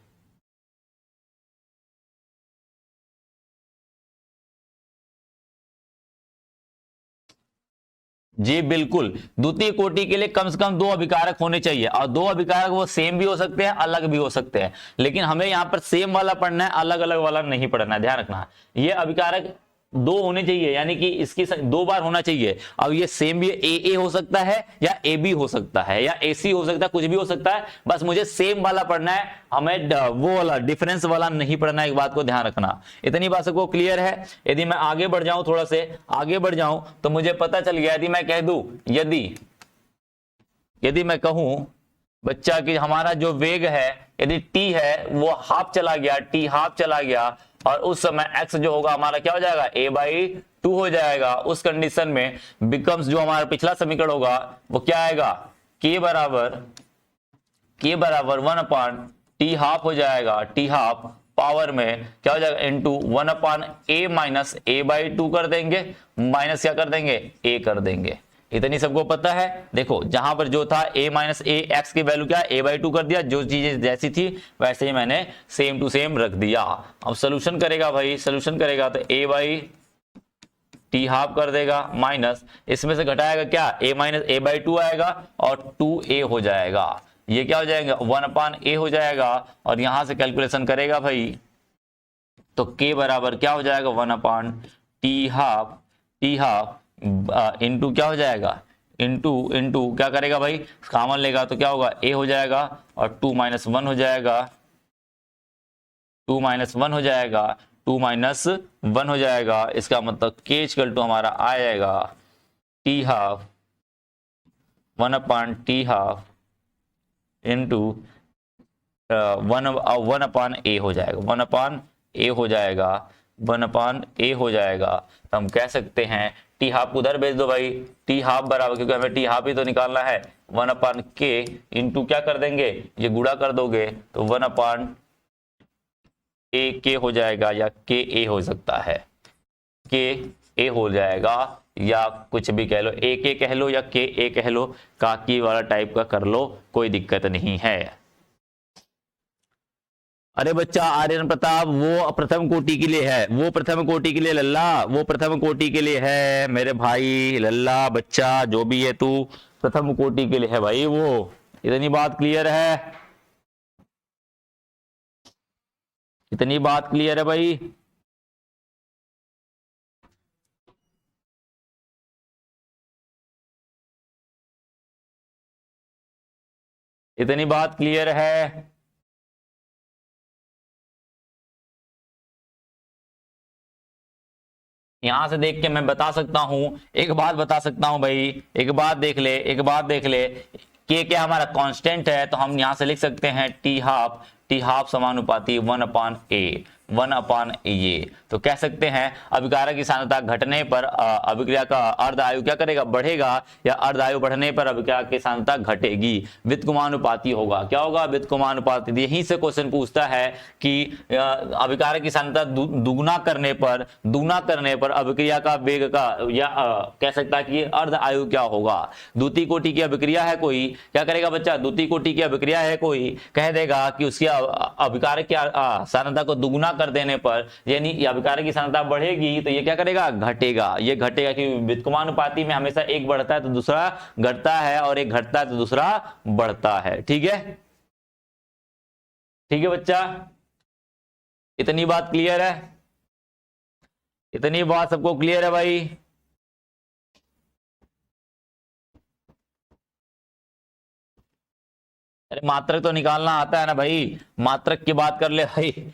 जी बिल्कुल, द्वितीय कोटि के लिए कम से कम 2 अभिकारक होने चाहिए और 2 अभिकारक वो सेम भी हो सकते हैं अलग भी हो सकते हैं, लेकिन हमें यहाँ पर सेम वाला पढ़ना है, अलग अलग वाला नहीं पढ़ना है, ध्यान रखना। ये अभिकारक 2 होने चाहिए, यानी कि इसकी 2 बार होना चाहिए। अब ये सेम भी ए हो सकता है या ए बी हो सकता है या ए सी हो सकता है, कुछ भी हो सकता है, बस मुझे सेम वाला पढ़ना है, हमें वो वाला डिफरेंस वाला नहीं पढ़ना है। एक बात को ध्यान रखना, इतनी बात सबको क्लियर है। यदि मैं आगे बढ़ जाऊं, थोड़ा से आगे बढ़ जाऊं तो मुझे पता चल गया, यदि मैं कह दूं, यदि मैं कहूं बच्चा कि हमारा जो वेग है यदि t है वो हाफ चला गया, t हाफ चला गया और उस समय x जो होगा हमारा क्या हो जाएगा a/2 हो जाएगा। उस कंडीशन में बिकम्स जो हमारा पिछला समीकरण होगा वो क्या आएगा, k बराबर 1 अपान t हाफ हो जाएगा, t हाफ पावर में क्या हो जाएगा इंटू 1/a माइनस a/2 कर देंगे, माइनस क्या कर देंगे a कर देंगे। इतनी सबको पता है। देखो जहां पर जो था a माइनस ए एक्स की वैल्यू क्या a/2 कर दिया, जो चीजें जैसी थी वैसे ही मैंने सेम टू सेम रख दिया। अब सोल्यूशन करेगा भाई, सोल्यूशन करेगा तो a/t हाफ कर देगा, माइनस इसमें से घटाएगा क्या a माइनस a/2 आएगा और 2a हो जाएगा। ये क्या हो जाएगा 1/a हो जाएगा। और यहां से कैलकुलेशन करेगा भाई तो k बराबर क्या हो जाएगा 1/t half, t half into क्या हो जाएगा इंटू इंटू क्या करेगा भाई कॉमन लेगा तो क्या होगा a हो जाएगा और 2 - 1 हो जाएगा, 2 - 1 हो जाएगा, 2 - 1 हो जाएगा। इसका मतलब k इक्वल टू हमारा आ जाएगा t half 1/t half into 1/a हो जाएगा, 1/a हो जाएगा, 1/a हो जाएगा। तो हम कह सकते हैं टी हाफ को उधर भेज दो भाई, टी हाफ बराबर, क्योंकि हमें टी हाफ ही तो निकालना है, 1/k इंटू क्या कर देंगे ये गुणा कर दोगे तो 1/ak हो जाएगा, या ka हो सकता है, ka हो जाएगा, या कुछ भी कह लो, ak कह लो या ka कह लो, काकी वाला टाइप का कर लो, कोई दिक्कत नहीं है। अरे बच्चा आर्यन प्रताप वो प्रथम कोटि के लिए है, वो प्रथम कोटि के लिए लल्ला, वो प्रथम कोटि के लिए है मेरे भाई लल्ला, बच्चा जो भी है तू प्रथम कोटि के लिए है भाई वो। इतनी बात क्लियर है, इतनी बात क्लियर है भाई। इतनी बात क्लियर है। यहां से देख के मैं बता सकता हूं, एक बात बता सकता हूं भाई, एक बात देख ले, एक बात देख ले, के क्या हमारा कांस्टेंट है तो हम यहां से लिख सकते हैं टी हाफ समानुपाती 1/a, 1/a। ये तो कह सकते हैं अभिकारक की सांद्रता घटने पर अभिक्रिया का अर्ध आयु क्या करेगा बढ़ेगा, या अर्ध आयु बढ़ने पर अभिक्रिया की सांद्रता घटेगी, व्युत्क्रमानुपाती होगा। क्या होगा व्युत्क्रमानुपाती। यहीं से क्वेश्चन पूछता है कि अभिकारक की सांद्रता दुगुना करने पर अभिक्रिया का वेग का, या कह सकता है कि अर्ध आयु क्या होगा। द्वितीय कोटि की अभिक्रिया है कोई, क्या करेगा बच्चा, द्वितीय कोटि की अभिक्रिया है कोई, कह देगा कि उसकी अभिकारक की सांद्रता को दुगुना कर देने पर, यानी अभिकारक की सांद्रता बढ़ेगी तो ये क्या करेगा घटेगा, ये घटेगा, क्योंकि व्युत्क्रमानुपाती में हमेशा एक बढ़ता है तो दूसरा घटता है, और एक घटता है तो दूसरा बढ़ता है। ठीक है, ठीक है बच्चा, इतनी बात क्लियर है, इतनी बात सबको क्लियर है भाई। अरे मात्रक तो निकालना आता है ना भाई, मात्रक की बात कर ले भाई।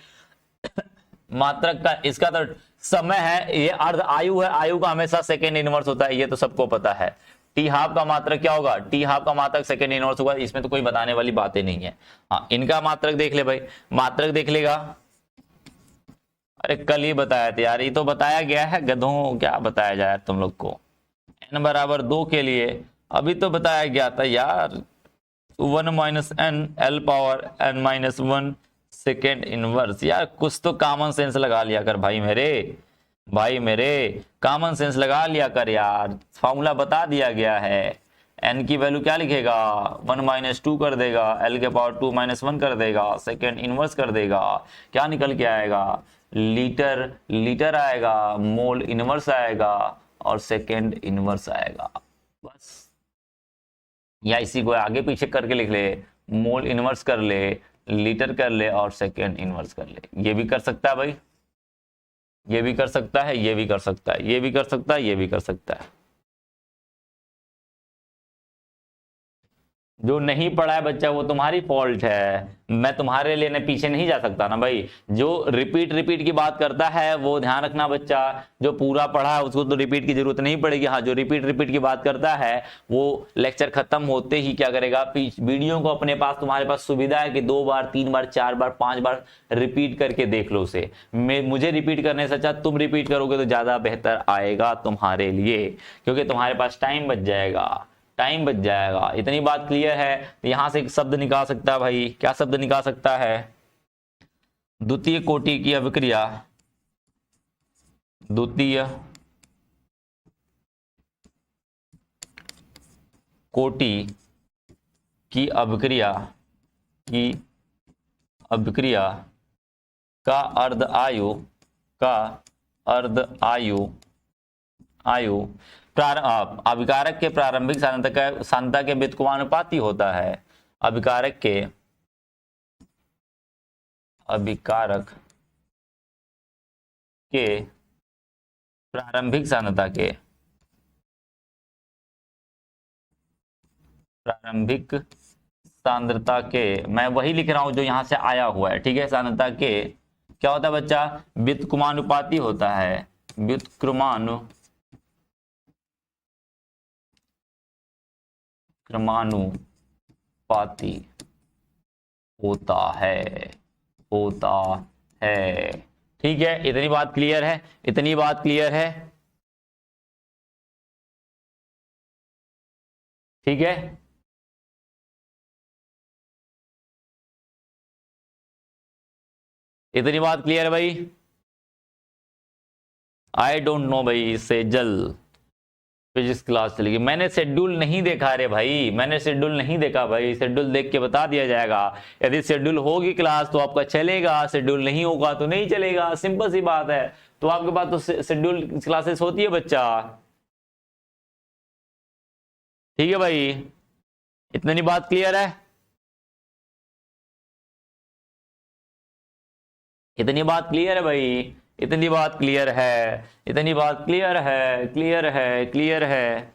मात्रक का इसका तो समय है, ये अर्ध आयु है, आयु का हमेशा सेकेंड इनवर्स होता है, ये तो सबको पता है। टी हाफ का मात्रक क्या होगा, टी हाफ का मात्रक सेकेंड इनवर्स होगा, इसमें तो कोई बताने वाली बातें नहीं है। हाँ इनका मात्रक देख ले भाई, मात्रक देख लेगा। अरे कल ही बताया था यार, ये तो बताया गया है गधों, क्या बताया जाए तुम लोग को। n बराबर 2 के लिए अभी तो बताया गया था यार, 1 - n l power n - 1 second inverse. यार कुछ तो कॉमन सेंस लगा लिया कर भाई मेरे, भाई मेरे कॉमन सेंस लगा लिया कर यार, फॉर्मूला बता दिया गया है। n की वैल्यू क्या लिखेगा 1 - 2 कर देगा, l के पावर 2 - 1 कर देगा, सेकेंड इनवर्स कर देगा, क्या निकल के आएगा लीटर, लीटर आएगा, मोल इनवर्स आएगा और सेकेंड इनवर्स आएगा बस। या इसी को आगे पीछे करके लिख ले, मोल इनवर्स कर ले, लीटर कर ले और सेकेंड इनवर्स कर ले। ये भी कर सकता है भाई, ये भी कर सकता है, ये भी कर सकता है, ये भी कर सकता है, ये भी कर सकता है। जो नहीं पढ़ा है बच्चा वो तुम्हारी फॉल्ट है, मैं तुम्हारे लिए पीछे नहीं जा सकता ना भाई। जो रिपीट रिपीट की बात करता है वो ध्यान रखना बच्चा, जो पूरा पढ़ा है उसको तो रिपीट की जरूरत नहीं पड़ेगी। हाँ जो रिपीट रिपीट की बात करता है वो लेक्चर खत्म होते ही क्या करेगा, वीडियो को अपने पास, तुम्हारे पास सुविधा है कि 2 बार 3 बार 4 बार 5 बार रिपीट करके देख लो उसे। मुझे रिपीट करने से अच्छा तुम रिपीट करोगे तो ज्यादा बेहतर आएगा तुम्हारे लिए, क्योंकि तुम्हारे पास टाइम बच जाएगा, टाइम बच जाएगा। इतनी बात क्लियर है। यहां से एक शब्द निकाल सकता है भाई, क्या शब्द निकाल सकता है, द्वितीय कोटि की अभिक्रिया, द्वितीय कोटि की अभिक्रिया का अर्ध आयु अभिकारक के प्रारंभिक सांद्रता के व्युत्क्रमानुपाती होता है। अभिकारक के प्रारंभिक सांद्रता के मैं वही लिख रहा हूं जो यहां से आया हुआ है, ठीक है। सांद्रता के क्या होता है बच्चा, व्युत्क्रमानुपाती होता है, व्युत्क्रमानुपाती होता है। ठीक है, इतनी बात क्लियर है, इतनी बात क्लियर है, ठीक है। इतनी बात क्लियर है भाई। आई डोंट नो भाई, सेजल फिजिक्स क्लास चलेगी। मैंने शेड्यूल नहीं देखा रे भाई, मैंने शेड्यूल नहीं देखा भाई, शेड्यूल देख के बता दिया जाएगा। यदि शेड्यूल होगी क्लास तो आपका चलेगा, शेड्यूल नहीं होगा तो नहीं चलेगा, सिंपल सी बात है। तो आपके पास तो शेड्यूल क्लासेस होती है बच्चा, ठीक है भाई। इतनी बात क्लियर है, इतनी बात क्लियर है भाई, इतनी बात क्लियर है, इतनी बात क्लियर है, क्लियर है, क्लियर है।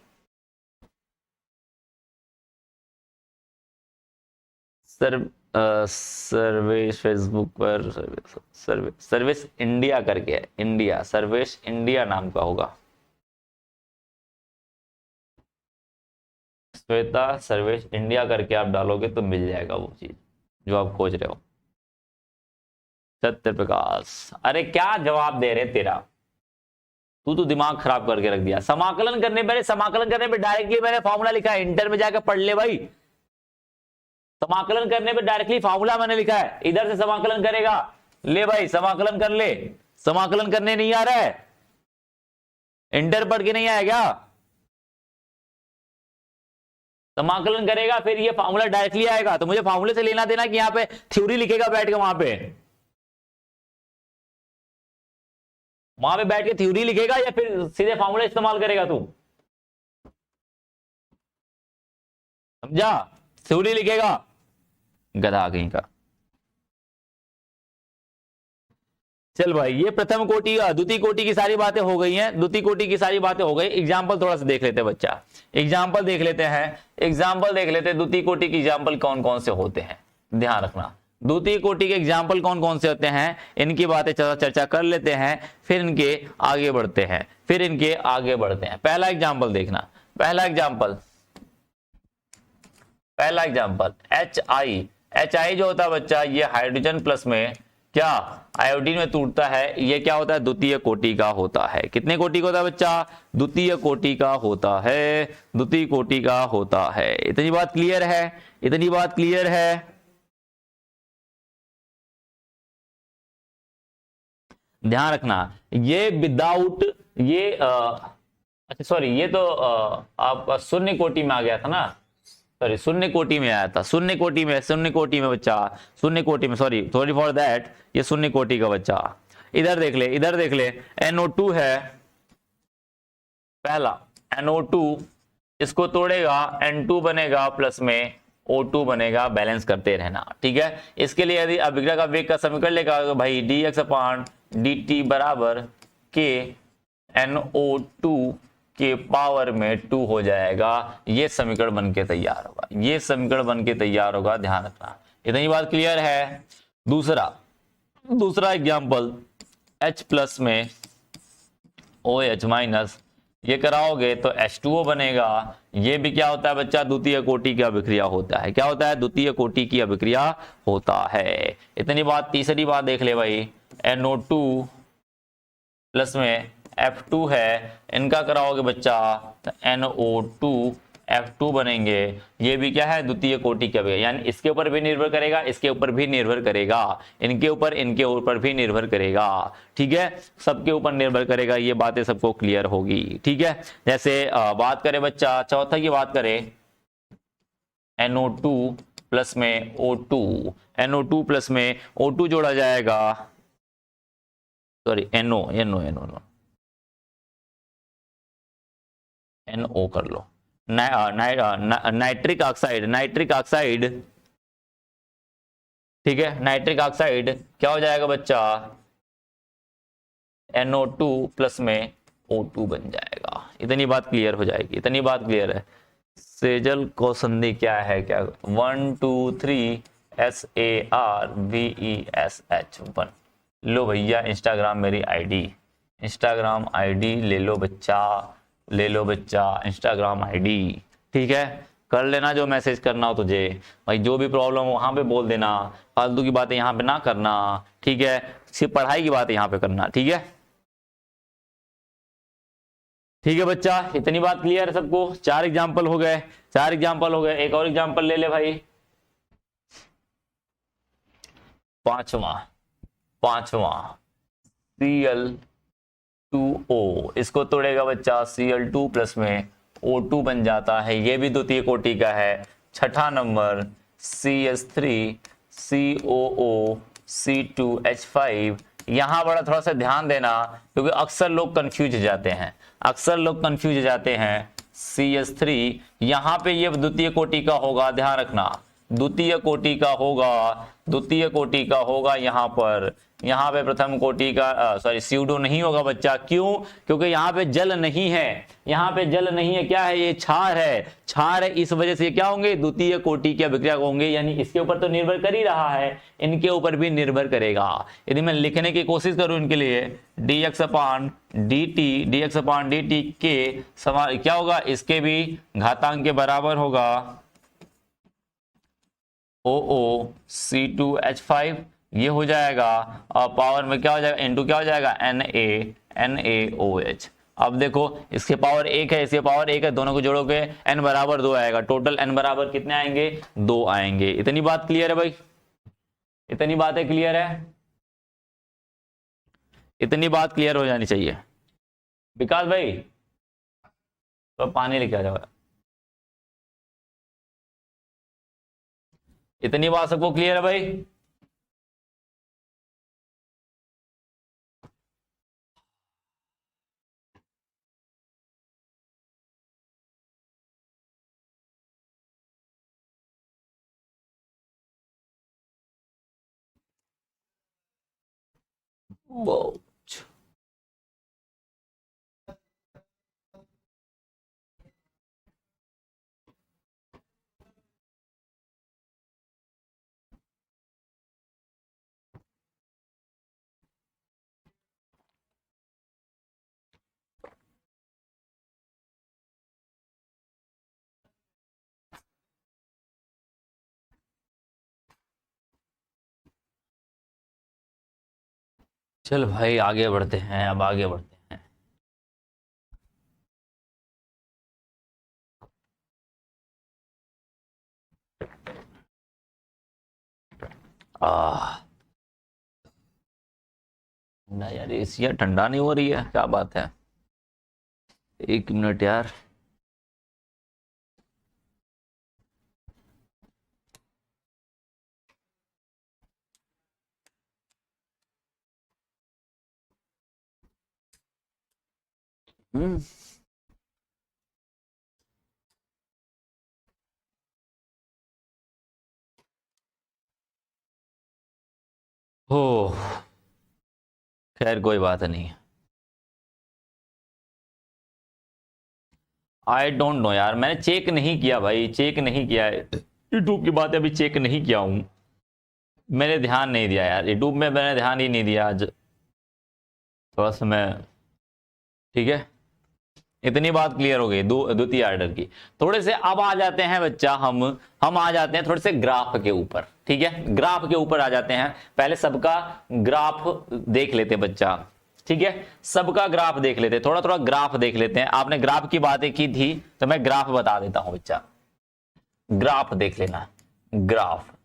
सर्वेश फेसबुक पर सर्वेश इंडिया करके है, इंडिया सर्वेश इंडिया नाम का होगा। श्वेता सर्वेश इंडिया करके आप डालोगे तो मिल जाएगा वो चीज जो आप खोज रहे हो। सत्य प्रकाश, अरे क्या जवाब दे रहे तेरा, तू तो दिमाग खराब करके रख दिया। समाकलन करने पे डायरेक्टली मैंने फॉर्मूला लिखा है, इंटर में जाकर पढ़ ले भाई। समाकलन करने पे डायरेक्टली फॉर्मूला मैंने लिखा है, इधर से समाकलन करेगा, ले भाई समाकलन कर ले। समाकलन करने नहीं आ रहा है, इंटर पढ़ के नहीं आया क्या? समाकलन करेगा फिर ये फॉर्मूला डायरेक्टली आएगा। तो मुझे फॉर्मूले से लेना देना कि यहाँ पे थ्योरी लिखेगा बैठ के, वहां पे बैठ के थ्योरी लिखेगा या फिर सीधे फॉर्मूला इस्तेमाल करेगा तू, समझा? थ्योरी लिखेगा, गधा कहीं का। चल भाई, ये प्रथम कोटि द्वितीय कोटि की सारी बातें हो गई हैं, द्वितीय कोटि की सारी बातें हो गई। एग्जाम्पल थोड़ा सा देख लेते हैं बच्चा, एग्जाम्पल देख लेते हैं, एग्जाम्पल देख लेते हैं। द्वितीय कोटि के एग्जाम्पल कौन कौन से होते हैं, ध्यान रखना। द्वितीय कोटि के एग्जाम्पल कौन कौन से होते हैं, इनकी बातें चर्चा कर लेते हैं, फिर इनके आगे बढ़ते हैं, पहला एग्जाम्पल देखना, पहला एग्जाम्पल एच आई जो होता है बच्चा, ये हाइड्रोजन प्लस में क्या आयोडीन में टूटता है, ये क्या होता है, द्वितीय कोटि का होता है। कितने कोटि का होता है बच्चा? द्वितीय कोटि का होता है, द्वितीय कोटि का होता है। इतनी बात क्लियर है, इतनी बात क्लियर है। ध्यान रखना, ये विदाउट ये अच्छा सॉरी, ये तो आपका शून्य कोटि में आ गया था ना, सॉरी शून्य कोटि में आया था, शून्य कोटि में बच्चा, शून्य कोटि में, सॉरी फॉर दैट, ये शून्य कोटि का बच्चा। इधर देख ले, NO2 है पहला, NO2 इसको तोड़ेगा, N2 बनेगा, प्लस में O2 बनेगा, बैलेंस करते रहना, ठीक है। इसके लिए यदि अभिक्रिया का वेग का समीकरण लेगा तो भाई dx/dt बराबर के NO2 के पावर में 2 हो जाएगा। ये समीकरण बन के तैयार होगा, ये समीकरण बन के तैयार होगा, ध्यान रखना। इतनी बात क्लियर है। दूसरा एग्जाम्पल, H प्लस में OH माइनस, ये कराओगे तो H2O बनेगा। ये भी क्या होता है बच्चा? द्वितीय कोटि की अभिक्रिया होता है। क्या होता है? द्वितीय कोटि की अभिक्रिया होता है। इतनी बात। तीसरी बात देख ले भाई, NO2 प्लस में F2 है, इनका कराओगे बच्चा तो NO2 F2 बनेंगे। ये भी क्या है, द्वितीय कोटि का भी, यानी इसके ऊपर भी निर्भर करेगा, इसके ऊपर भी निर्भर करेगा, इनके ऊपर भी निर्भर करेगा। ठीक है, सबके ऊपर निर्भर करेगा, ये बातें सबको क्लियर होगी। ठीक है, जैसे बात करें बच्चा चौथा की बात करें, NO2 प्लस में O2, NO2 प्लस में O2 जोड़ा जाएगा, सॉरी NO कर लो, नाइट्रिक ऑक्साइड, ठीक है, नाइट्रिक ऑक्साइड क्या हो जाएगा बच्चा, NO2 प्लस में O2 बन जाएगा। इतनी बात क्लियर हो जाएगी, इतनी बात क्लियर है। सेजल को संधि क्या है, क्या 1 2 3 SARVESH1। लो भैया इंस्टाग्राम मेरी आईडी, इंस्टाग्राम आईडी ले लो बच्चा, ले लो बच्चा इंस्टाग्राम आईडी। ठीक है, कर लेना जो मैसेज करना हो तुझे भाई, जो भी प्रॉब्लम हो वहां पे बोल देना, फालतू की बातें यहाँ पे ना करना। ठीक है, सिर्फ पढ़ाई की बातें यहाँ पे करना। ठीक है, ठीक है बच्चा, इतनी बात क्लियर है सबको। 4 एग्जाम्पल हो गए, 4 एग्जाम्पल हो गए, एक और एग्जाम्पल ले ले भाई, पांचवा Cl2O, इसको तोड़ेगा बच्चा, Cl2 प्लस में O2 बन जाता है, ये भी द्वितीय कोटि का है। छठा नंबर CH3COO C2H5, यहां बड़ा थोड़ा सा ध्यान देना क्योंकि अक्सर लोग कंफ्यूज जाते हैं, CH3 यहां पे ये द्वितीय कोटि का होगा, ध्यान रखना, द्वितीय कोटि का होगा यहाँ पे प्रथम कोटि का सॉरी स्यूडो नहीं होगा बच्चा। क्यों? क्योंकि यहाँ पे जल नहीं है, क्या है, ये क्षार है, इस वजह से क्या होंगे, द्वितीय कोटि के अभिक्रिया होंगे, यानी इसके ऊपर तो निर्भर कर ही रहा है, इनके ऊपर भी निर्भर करेगा। यदि मैं लिखने की कोशिश करूं इनके लिए, dx/dt के समान क्या होगा, इसके भी घातांक के बराबर होगा OOC2H5, ये हो जाएगा, और पावर में क्या हो जाएगा, इनटू क्या हो जाएगा, NaOH। अब देखो इसके पावर 1 है, इसके पावर 1 है, दोनों को जोड़ोगे n बराबर 2 आएगा, टोटल n बराबर कितने आएंगे, 2 आएंगे। इतनी बात क्लियर है भाई, इतनी बातें क्लियर है, इतनी बात क्लियर हो जानी चाहिए। विकास भाई तो पानी लेके आ जाओ, इतनी बात सबको क्लियर है भाई। वो चल भाई आगे बढ़ते हैं, अब आगे बढ़ते हैं। ना यार एसी ठंडा नहीं हो रही है, क्या बात है, 1 मिनट यार। हो खैर कोई बात नहीं, आई डोंट नो यार, मैंने चेक नहीं किया भाई, चेक नहीं किया है यूट्यूब की बात, अभी चेक नहीं किया हूं, मैंने ध्यान नहीं दिया यार, यूट्यूब में मैंने ध्यान ही नहीं दिया आज थोड़ा सा मैं। ठीक है, इतनी बात क्लियर हो गई द्वितीय ऑर्डर की। थोड़े से अब आ जाते हैं बच्चा, हम आ जाते हैं थोड़े से ग्राफ के ऊपर। ठीक है, ग्राफ के ऊपर आ जाते हैं, पहले सबका ग्राफ देख लेते हैं बच्चा। ठीक है, सबका ग्राफ देख लेते हैं, थोड़ा थोड़ा ग्राफ देख लेते हैं। आपने ग्राफ की बातें की थी तो मैं ग्राफ बता देता हूं बच्चा, ग्राफ देख लेना, ग्राफ।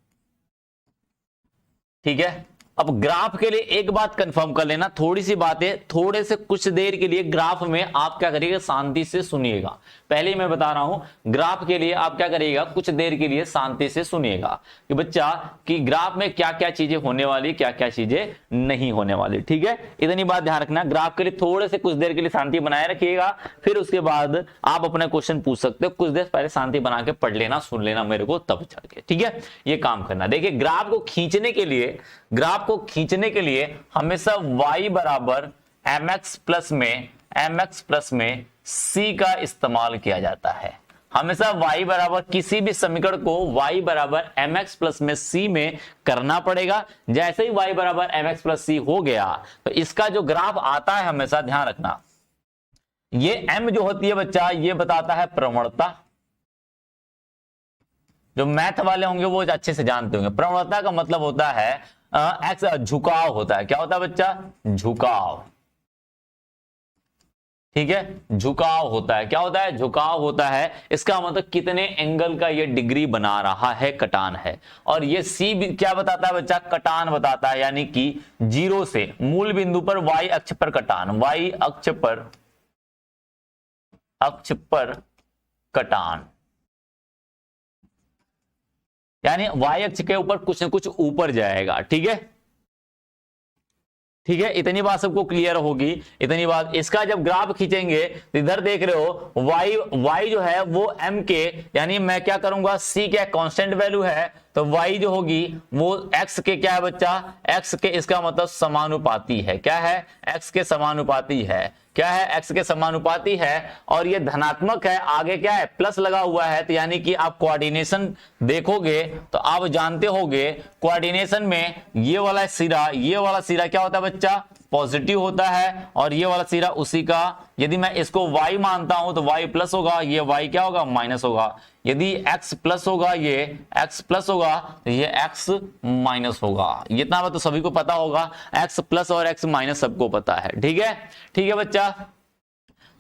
ठीक है, अब ग्राफ के लिए एक बात कंफर्म कर लेना, थोड़ी सी बातें, थोड़े से कुछ देर के लिए ग्राफ में आप क्या करिएगा, शांति से सुनिएगा। पहले ही मैं बता रहा हूं, ग्राफ के लिए आप क्या करिएगा, कुछ देर के लिए शांति से सुनिएगा कि बच्चा कि ग्राफ में क्या क्या चीजें होने वाली, क्या क्या चीजें नहीं होने वाली। ठीक है, इतनी बात ध्यान रखना। ग्राफ के लिए थोड़े से कुछ देर के लिए शांति बनाए रखिएगा, फिर उसके बाद आप अपने क्वेश्चन पूछ सकते हो। कुछ देर पहले शांति बना के पढ़ लेना, सुन लेना मेरे को, तब चल के। ठीक है, ये काम करना। देखिए, ग्राफ को खींचने के लिए, ग्राफ को खींचने के लिए हमेशा y बराबर mx प्लस में c का इस्तेमाल किया जाता है। हमेशा y बराबर, किसी भी समीकरण को y बराबर mx प्लस में c में करना पड़ेगा। जैसे ही y बराबर mx प्लस c हो गया तो इसका जो ग्राफ आता है, हमेशा ध्यान रखना, ये m जो होती है बच्चा, ये बताता है प्रवणता। जो मैथ वाले होंगे वो अच्छे से जानते होंगे, प्रवणता का मतलब होता है एक्स, झुकाव होता है। क्या होता है बच्चा, झुकाव। ठीक है, झुकाव होता है। क्या होता है, झुकाव होता है। इसका मतलब कितने एंगल का ये डिग्री बना रहा है, कटान है। और ये सी भी क्या बताता है बच्चा, कटान बताता है, यानी कि 0 से मूल बिंदु पर y अक्ष पर कटान, y अक्ष पर कटान, यानी y अक्ष के ऊपर कुछ न कुछ ऊपर जाएगा। ठीक है, ठीक है, इतनी बात सबको क्लियर होगी। इतनी बात, इसका जब ग्राफ खींचेंगे तो इधर देख रहे हो y जो है वो m के, यानी मैं क्या करूंगा, c क्या कांस्टेंट वैल्यू है, तो y जो होगी वो x के क्या है बच्चा, x के, इसका मतलब समानुपाती है। क्या है, x के समानुपाती है। क्या है, x के समानुपाती है। और ये धनात्मक है, आगे क्या है, प्लस लगा हुआ है। तो यानी कि आप कोऑर्डिनेशन देखोगे तो आप जानते होगे, कोऑर्डिनेशन में ये वाला सिरा क्या होता है बच्चा, पॉजिटिव होता है। और ये वाला सिरा उसी का, यदि मैं इसको y मानता हूं तो y प्लस होगा, ये y क्या होगा, माइनस होगा। यदि x प्लस होगा, ये x प्लस होगा, तो ये x माइनस होगा। इतना बात तो सभी को पता होगा, x प्लस और x माइनस सबको पता है। ठीक है, ठीक है बच्चा।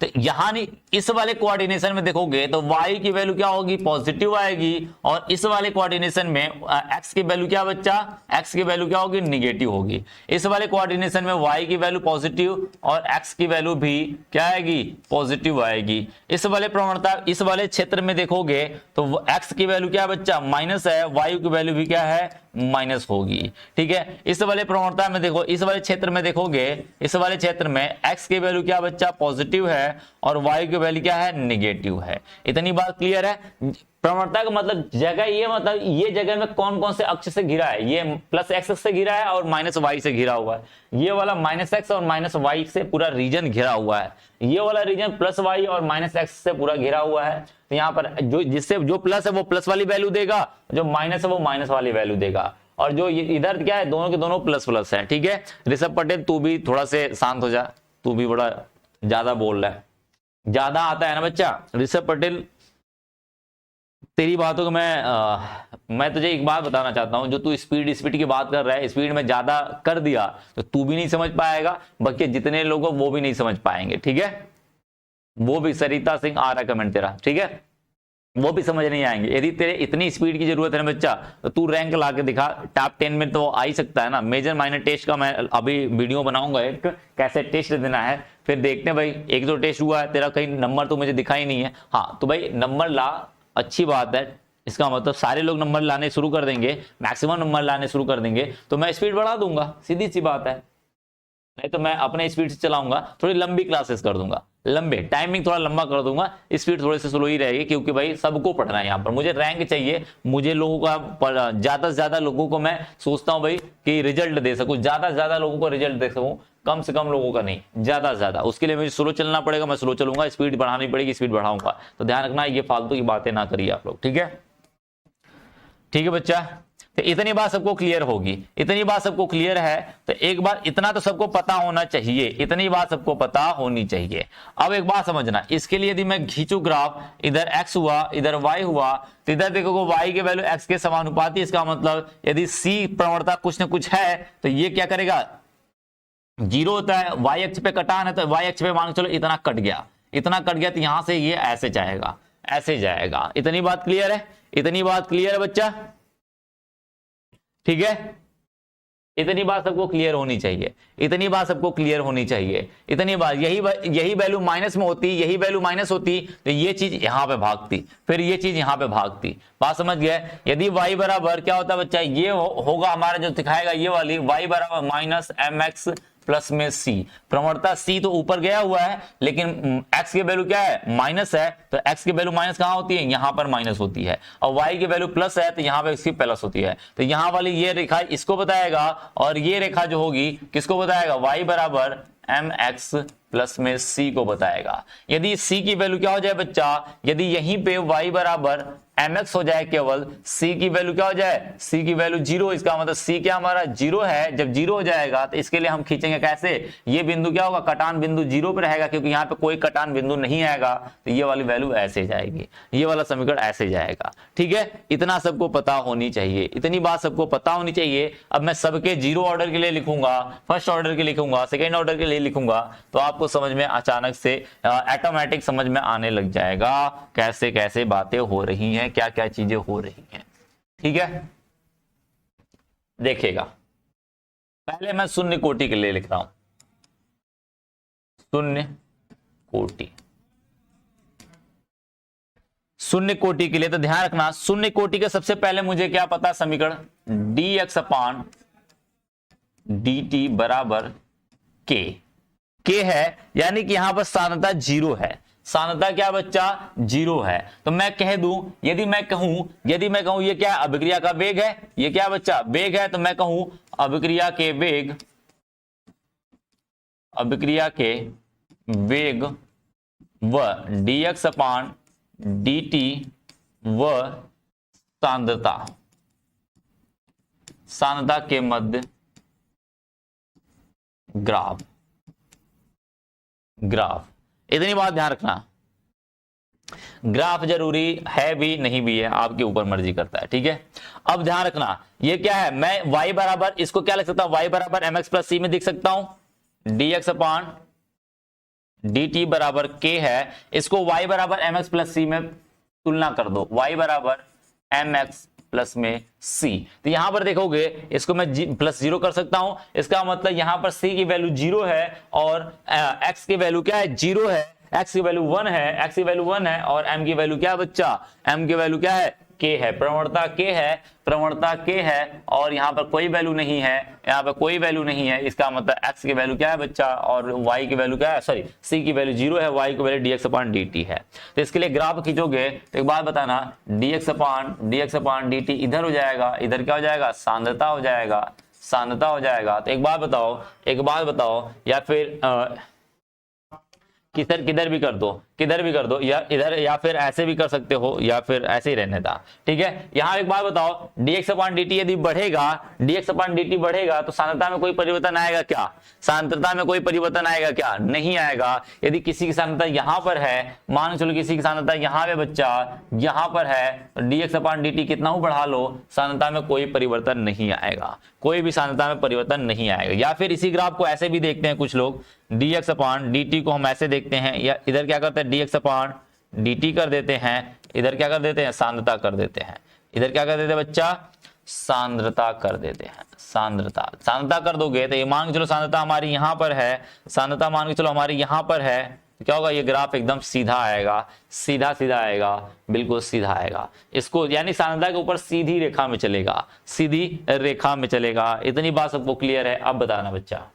तो यहां इस वाले कोऑर्डिनेशन में देखोगे तो y की वैल्यू क्या होगी, पॉजिटिव आएगी। और इस वाले कोऑर्डिनेशन में x की वैल्यू क्या बच्चा, x की वैल्यू क्या होगी, निगेटिव होगी। इस वाले कोऑर्डिनेशन में y की वैल्यू पॉजिटिव और x की वैल्यू भी क्या आएगी, पॉजिटिव आएगी। इस वाले प्रवणता, इस वाले क्षेत्र में देखोगे तो x की वैल्यू क्या बच्चा, माइनस है, y की वैल्यू भी क्या है, माइनस होगी। ठीक है, इस वाले प्रवणता में देखो, इस वाले क्षेत्र में देखोगे, इस वाले क्षेत्र में x की वैल्यू क्या बच्चा, पॉजिटिव है, और y की वैल्यू क्या है, निगेटिव है। इतनी बात क्लियर है। प्रवणता का मतलब जगह, ये मतलब ये जगह में कौन कौन से अक्ष से घिरा है, ये प्लस एक्स से घिरा है और माइनस वाई से घिरा हुआ है। ये वाला माइनस एक्स और माइनस वाई से पूरा रीजन घिरा हुआ है। ये वाला रीजन प्लस वाई और माइनस एक्स से पूरा घिरा हुआ है। तो यहाँ पर जो जिससे जो प्लस है वो प्लस वाली वैल्यू देगा, जो माइनस है वो माइनस वाली वैल्यू देगा। और जो इधर क्या है, दोनों के दोनों प्लस प्लस है। ठीक है, ऋषभ पटेल तू भी थोड़ा से शांत हो जा, तू भी बड़ा ज्यादा बोल रहा है, ज्यादा आता है ना बच्चा। ऋषभ पटेल, तेरी बातों को मैं तुझे एक बात बताना चाहता हूं, जो तू स्पीड की बात कर रहा है, स्पीड में ज्यादा कर दिया तो तू भी नहीं समझ पाएगा, बाकी जितने लोग वो भी नहीं समझ पाएंगे। ठीक है, वो भी सरिता सिंह आ रहा कमेंट तेरा, ठीक है, वो भी समझ नहीं आएंगे। यदि तेरे इतनी स्पीड की जरूरत है ना बच्चा, तो तू रैंक ला के दिखा, टॉप 10 में तो आ ही सकता है ना। मेजर माइनर टेस्ट का मैं अभी वीडियो बनाऊंगा, एक कैसे टेस्ट देना है, फिर देखते हैं भाई। एक दो टेस्ट हुआ है तेरा, कहीं नंबर तो मुझे दिखा ही नहीं है। हाँ तो भाई नंबर ला, अच्छी बात है। इसका मतलब सारे लोग नंबर लाने शुरू कर देंगे, मैक्सिमम नंबर लाने शुरू कर देंगे तो मैं स्पीड बढ़ा दूंगा, सीधी सी बात है। नहीं तो मैं अपने स्पीड से चलाऊंगा, थोड़ी लंबी क्लासेस कर दूंगा, लंबे टाइमिंग थोड़ा लंबा कर दूंगा, स्पीड थोड़े से स्लो ही रहेगी, क्योंकि भाई सबको पढ़ना है यहाँ पर। मुझे रैंक चाहिए, मुझे लोगों का ज्यादा से ज्यादा लोगों को मैं सोचता हूँ भाई कि रिजल्ट दे सकूं, ज्यादा से ज्यादा लोगों को रिजल्ट दे सकूं, कम से कम लोगों का नहीं, ज्यादा से ज्यादा। उसके लिए मुझे स्लो चलना पड़ेगा, मैं स्लो चलूंगा, स्पीड बढ़ानी पड़ेगी, स्पीड बढ़ाऊंगा। तो ध्यान रखना, ये फालतू की बातें ना करिए आप लोग। ठीक है, ठीक है बच्चा। तो इतनी बात सबको क्लियर होगी, इतनी बात सबको क्लियर है। तो एक बार इतना तो सबको पता होना चाहिए, इतनी बात सबको पता होनी चाहिए। अब एक बात समझना, इसके लिए यदि मैं खींचू ग्राफ, इधर x हुआ, इधर y हुआ, तो इधर देखोगे y की वैल्यू x के समानुपाती। इसका मतलब यदि c प्रवणता कुछ न कुछ है तो ये क्या करेगा, जीरो होता है, वाई अक्ष पे कटान है तो वाई अक्ष पे मान के चलो इतना कट गया, इतना कट गया, तो यहां से ये ऐसे जाएगा, ऐसे जाएगा। इतनी बात क्लियर है? इतनी बात क्लियर है बच्चा? ठीक है, इतनी बात सबको क्लियर होनी चाहिए, इतनी बात सबको क्लियर होनी चाहिए, इतनी बात। यही वैल्यू माइनस में होती, यही वैल्यू माइनस होती तो ये चीज यहां पे भागती, फिर ये चीज यहां पे भागती। बात समझ गए? यदि y बराबर क्या होता है बच्चा, ये होगा हमारा जो दिखाएगा ये वाली, y बराबर माइनस एम एक्स प्लस में c। प्रवणता c तो ऊपर गया हुआ है, लेकिन x की वैल्यू क्या है, माइनस है, तो x की वैल्यू माइनस कहां होती है, यहां पर माइनस होती है। और y की वैल्यू प्लस है तो यहां पर इसकी प्लस होती है। तो यहां वाली ये रेखा इसको बताएगा, और ये रेखा जो होगी किसको बताएगा, y बराबर एम एक्स प्लस में c को बताएगा। यदि c की वैल्यू क्या हो जाए बच्चा, यदि यहीं पे y बराबर mx हो जाए केवल, c की वैल्यू क्या हो जाए, c की वैल्यू जीरो, इसका मतलब c क्या हमारा जीरो है। जब जीरो हो जाएगा तो इसके लिए हम खींचेंगे कैसे, ये बिंदु क्या होगा, कटान बिंदु जीरो पे रहेगा, क्योंकि यहाँ पे कोई कटान बिंदु नहीं आएगा, तो ये वाली वैल्यू ऐसे जाएगी, ये वाला समीकरण ऐसे जाएगा। ठीक है, इतना सबको पता होनी चाहिए, इतनी बात सबको पता होनी चाहिए। अब मैं सबके जीरो ऑर्डर के लिए लिखूंगा, फर्स्ट ऑर्डर के लिखूंगा, सेकेंड ऑर्डर के लिए लिखूंगा, तो आपको समझ में अचानक से ऑटोमेटिक समझ में आने लग जाएगा कैसे कैसे बातें हो रही हैं, क्या क्या चीजें हो रही हैं। ठीक है, देखिएगा, पहले मैं शून्य कोटि के लिए लिख रहा हूं, शून्य कोटि, शून्य कोटि के लिए तो ध्यान रखना, शून्य कोटि के सबसे पहले मुझे क्या पता, समीकरण dx अपान dt बराबर के है, यानी कि यहां पर साधनता जीरो है। साधनता क्या बच्चा, जीरो है। तो मैं कह दूं, यदि मैं कहूं ये क्या है, अभिक्रिया का वेग है, ये क्या बच्चा, वेग है, तो मैं कहूं अभिक्रिया के वेग व dx अपान dt व सांद्रता के मध्य ग्राफ। इतनी बात ध्यान रखना, ग्राफ जरूरी है भी नहीं भी है, आपके ऊपर मर्जी करता है। ठीक है, अब ध्यान रखना, ये क्या है, मैं y बराबर, इसको क्या लिख सकता हूं, y बराबर mx प्लस c में दिख सकता हूं, dx अपान dt बराबर k है, इसको y बराबर mx प्लस c में तुलना कर दो, y बराबर mx प्लस में c। तो यहां पर देखोगे, इसको मैं प्लस जीरो कर सकता हूं, इसका मतलब यहां पर c की वैल्यू जीरो है और x की वैल्यू क्या है, जीरो है, x की वैल्यू 1 है, x की वैल्यू 1 है, और m की वैल्यू क्या है बच्चा, m की वैल्यू क्या है, k है, प्रवणता k है, और यहां पर कोई वैल्यू नहीं है, यहां पर कोई वैल्यू नहीं है, इसका मतलब x की वैल्यू क्या है बच्चा, और y की वैल्यू क्या है, सॉरी c की वैल्यू जीरो है, y की वैल्यू dx अपान dt है। तो इसके लिए ग्राफ खींचोगे तो एक बात बताना, dx अपान dt इधर हो जाएगा, इधर क्या हो जाएगा, सांद्रता हो जाएगा। तो एक बात बताओ, या फिर किधर भी कर दो, या इधर, या फिर ऐसे भी कर सकते हो, या फिर ऐसे ही रहने था। ठीक है, यहां एक बात बताओ, dx अपान dt यदि बढ़ेगा तो सांद्रता में कोई परिवर्तन आएगा क्या, सांद्रता में कोई परिवर्तन आएगा क्या, नहीं आएगा। यदि किसी की सांद्रता यहां पर है, मान चलो किसी की सांद्रता यहां पे बच्चा यहां पर है, तो dx अपान dt कितना हो बढ़ा लो, सांद्रता में कोई परिवर्तन नहीं आएगा, कोई भी सांद्रता में परिवर्तन नहीं आएगा। या फिर इसी ग्राफ को ऐसे भी देखते हैं कुछ लोग, dx अपान dt को हम ऐसे देखते हैं, या इधर क्या करते हैं, dx अपान dt कर देते हैं, इधर क्या कर देते हैं, सांद्रता कर देते हैं, इधर क्या कर देते हैं बच्चा, सांद्रता कर देते हैं, सांद्रता कर दोगे तो ये मान के चलो सांद्रता हमारी यहां पर है, सांद्रता मान के चलो हमारी यहां पर है, तो क्या होगा, ये ग्राफ एकदम सीधा आएगा, सीधा आएगा, बिल्कुल सीधा आएगा। इसको यानी सांद्रता के ऊपर सीधी रेखा में चलेगा, इतनी बात सबको क्लियर है? अब बताना बच्चा,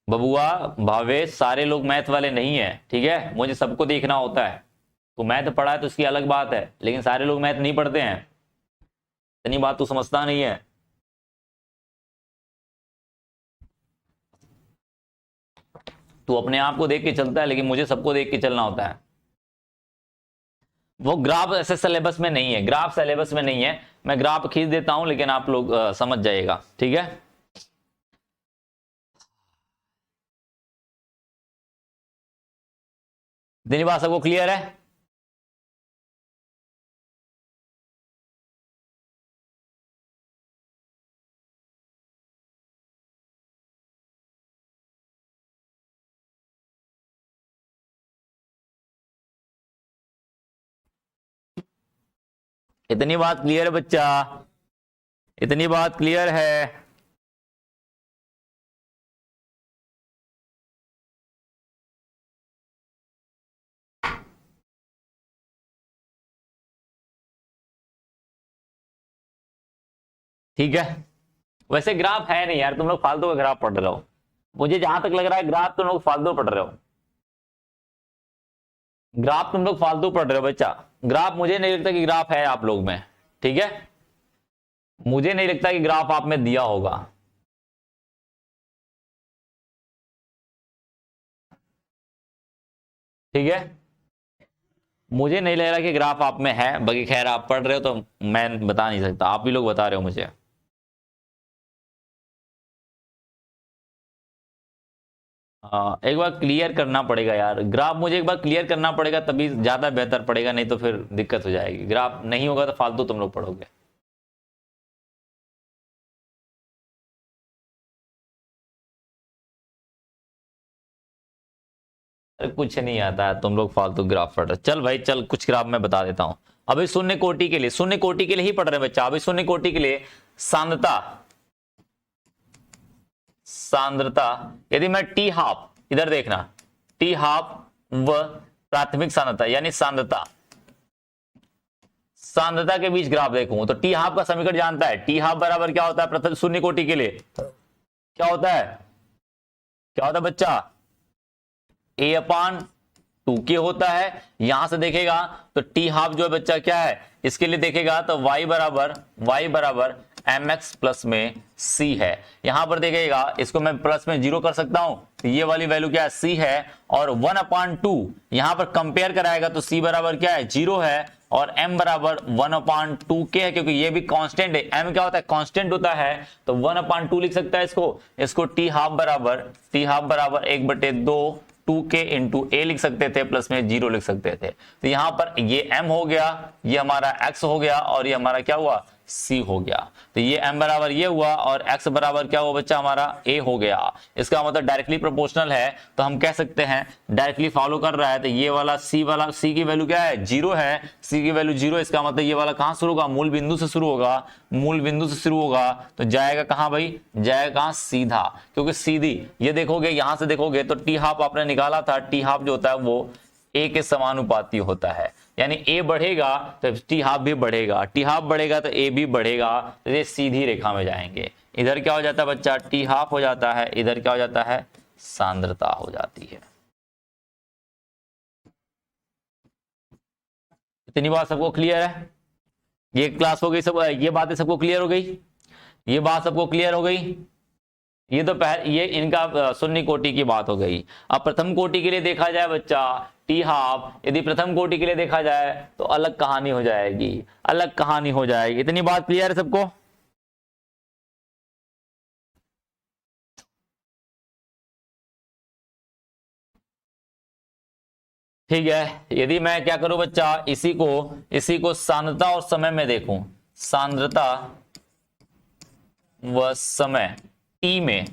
बबुआ भावेश, सारे लोग मैथ वाले नहीं है, ठीक है, मुझे सबको देखना होता है। तो मैथ पढ़ा है तो उसकी अलग बात है, लेकिन सारे लोग मैथ नहीं पढ़ते हैं, इतनी बात तू समझता नहीं है। तू अपने आप को देख के चलता है, लेकिन मुझे सबको देख के चलना होता है। वो ग्राफ ऐसे सिलेबस में नहीं है, मैं ग्राफ खींच देता हूं, लेकिन आप लोग समझ जाइएगा। ठीक है, इतनी बात सबको क्लियर है? इतनी बात क्लियर है बच्चा? इतनी बात क्लियर है? ठीक है। वैसे ग्राफ है नहीं यार, तुम लोग फालतू का ग्राफ पढ़ रहे हो। मुझे जहां तक लग रहा है ग्राफ तुम लोग फालतू पढ़ रहे हो। ग्राफ तुम लोग फालतू पढ़ रहे हो बच्चा। ग्राफ मुझे नहीं लगता कि ग्राफ है आप लोग में। ठीक है, मुझे नहीं लगता कि ग्राफ आप में दिया होगा। ठीक है, मुझे नहीं लग रहा कि ग्राफ आप में है। बाकी खैर आप पढ़ रहे हो तो मैं बता नहीं सकता, आप भी लोग बता रहे हो मुझे। एक बार क्लियर करना पड़ेगा यार ग्राफ, मुझे एक बार क्लियर करना पड़ेगा तभी ज्यादा बेहतर पड़ेगा, नहीं तो फिर दिक्कत हो जाएगी। ग्राफ नहीं होगा तो फालतू तुम लोग पढ़ोगे। अरे कुछ नहीं आता है, तुम लोग फालतू ग्राफ पढ़ रहे हो। चल भाई चल, कुछ ग्राफ मैं बता देता हूं। अभी शून्य कोटि के लिए, शून्य कोटि के लिए ही पढ़ रहे हैं बच्चा। अभी शून्य कोटि के लिए सांद्रता, सांद्रता यदि मैं टी हाफ, इधर देखना, टी हाफ व प्राथमिक सांद्रता यानी सांद्रता, सांद्रता के बीच ग्राफ देखूं तो टी हाफ का समीकरण जानता है। टी हाफ बराबर क्या होता है प्रथम शून्य कोटि के लिए? क्या होता है? क्या होता है बच्चा? ए अपान 2k होता है। यहां से देखेगा तो टी हाफ जो है बच्चा क्या है, इसके लिए देखेगा तो y बराबर एम एक्स प्लस में c है। यहां पर देखेगा इसको मैं प्लस में 0 कर सकता हूं, तो ये वाली वैल्यू क्या है, c है। और 1/2 यहां पर कंपेयर कराएगा तो c बराबर क्या है, 0 है। और m बराबर 1/2k है, क्योंकि ये भी कांस्टेंट है। m क्या होता है, कांस्टेंट होता है। तो 1/2 लिख सकता है इसको टी हाफ बराबर 1/2 2k इंटू ए लिख सकते थे, प्लस में 0 लिख सकते थे। तो यहां पर ये m हो गया, ये हमारा x हो गया, और ये हमारा क्या हुआ, c हो गया। तो ये m बराबर ये हुआ और x बराबर क्या हुआ बच्चा, हमारा a हो गया। इसका मतलब डायरेक्टली प्रोपोर्शनल है, तो हम कह सकते हैं डायरेक्टली फॉलो कर रहा है। तो ये वाला c की वैल्यू क्या है, 0 है। c की वैल्यू 0, इसका मतलब ये वाला कहां शुरू होगा, मूल बिंदु से शुरू होगा। मूल बिंदु से शुरू होगा तो जाएगा कहां भाई, जाएगा कहां, सीधा। क्योंकि सीधी ये देखोगे, यहां से देखोगे तो टी हाफ आपने निकाला था, टी हाफ जो होता है वो ए के समानुपाती होता है। यानी ए बढ़ेगा तो टी हाफ भी बढ़ेगा, टी हाफ बढ़ेगा तो ए भी बढ़ेगा। तो ये सीधी रेखा में जाएंगे। इधर क्या हो जाता है बच्चा, टी हाफ हो जाता है, इधर क्या हो जाता है, सांद्रता हो जाती है। इतनी बात सबको क्लियर है? ये क्लास हो गई सब, ये बातें सबको क्लियर हो गई? ये बात सबको क्लियर हो गई? ये तो ये इनका शून्य कोटि की बात हो गई। अब प्रथम कोटि के लिए देखा जाए बच्चा, टी हाफ यदि प्रथम कोटि के लिए देखा जाए तो अलग कहानी हो जाएगी, अलग कहानी हो जाएगी। इतनी बात क्लियर है सबको? ठीक है, यदि मैं क्या करूं बच्चा, इसी को सांद्रता और समय में देखूं, सांद्रता व समय टी में,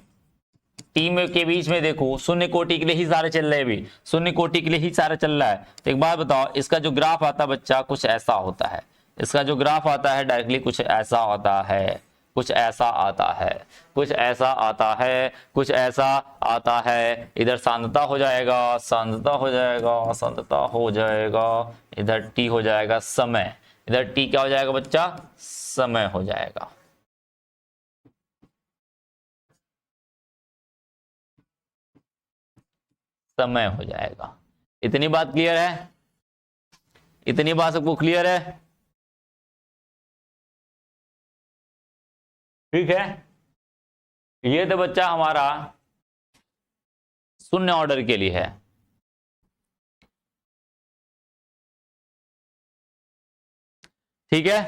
टी में के बीच में देखो, शून्य कोटि के लिए ही सारे चल रहे हैं। भी शून्य कोटि के लिए ही सारे चल रहा है। तो एक बात बताओ, इसका जो ग्राफ आता है बच्चा कुछ ऐसा होता है। इसका जो ग्राफ आता है डायरेक्टली कुछ ऐसा होता है, कुछ ऐसा आता है, कुछ ऐसा आता है, कुछ ऐसा आता है। इधर सांद्रता हो जाएगा, सांद्रता हो जाएगा, सांद्रता हो जाएगा। इधर टी हो जाएगा समय, इधर टी क्या हो जाएगा बच्चा, समय हो जाएगा। समय हो जाएगा। इतनी बात क्लियर है? इतनी बात सबको क्लियर है? ठीक है, ये तो बच्चा हमारा शून्य ऑर्डर के लिए है। ठीक है,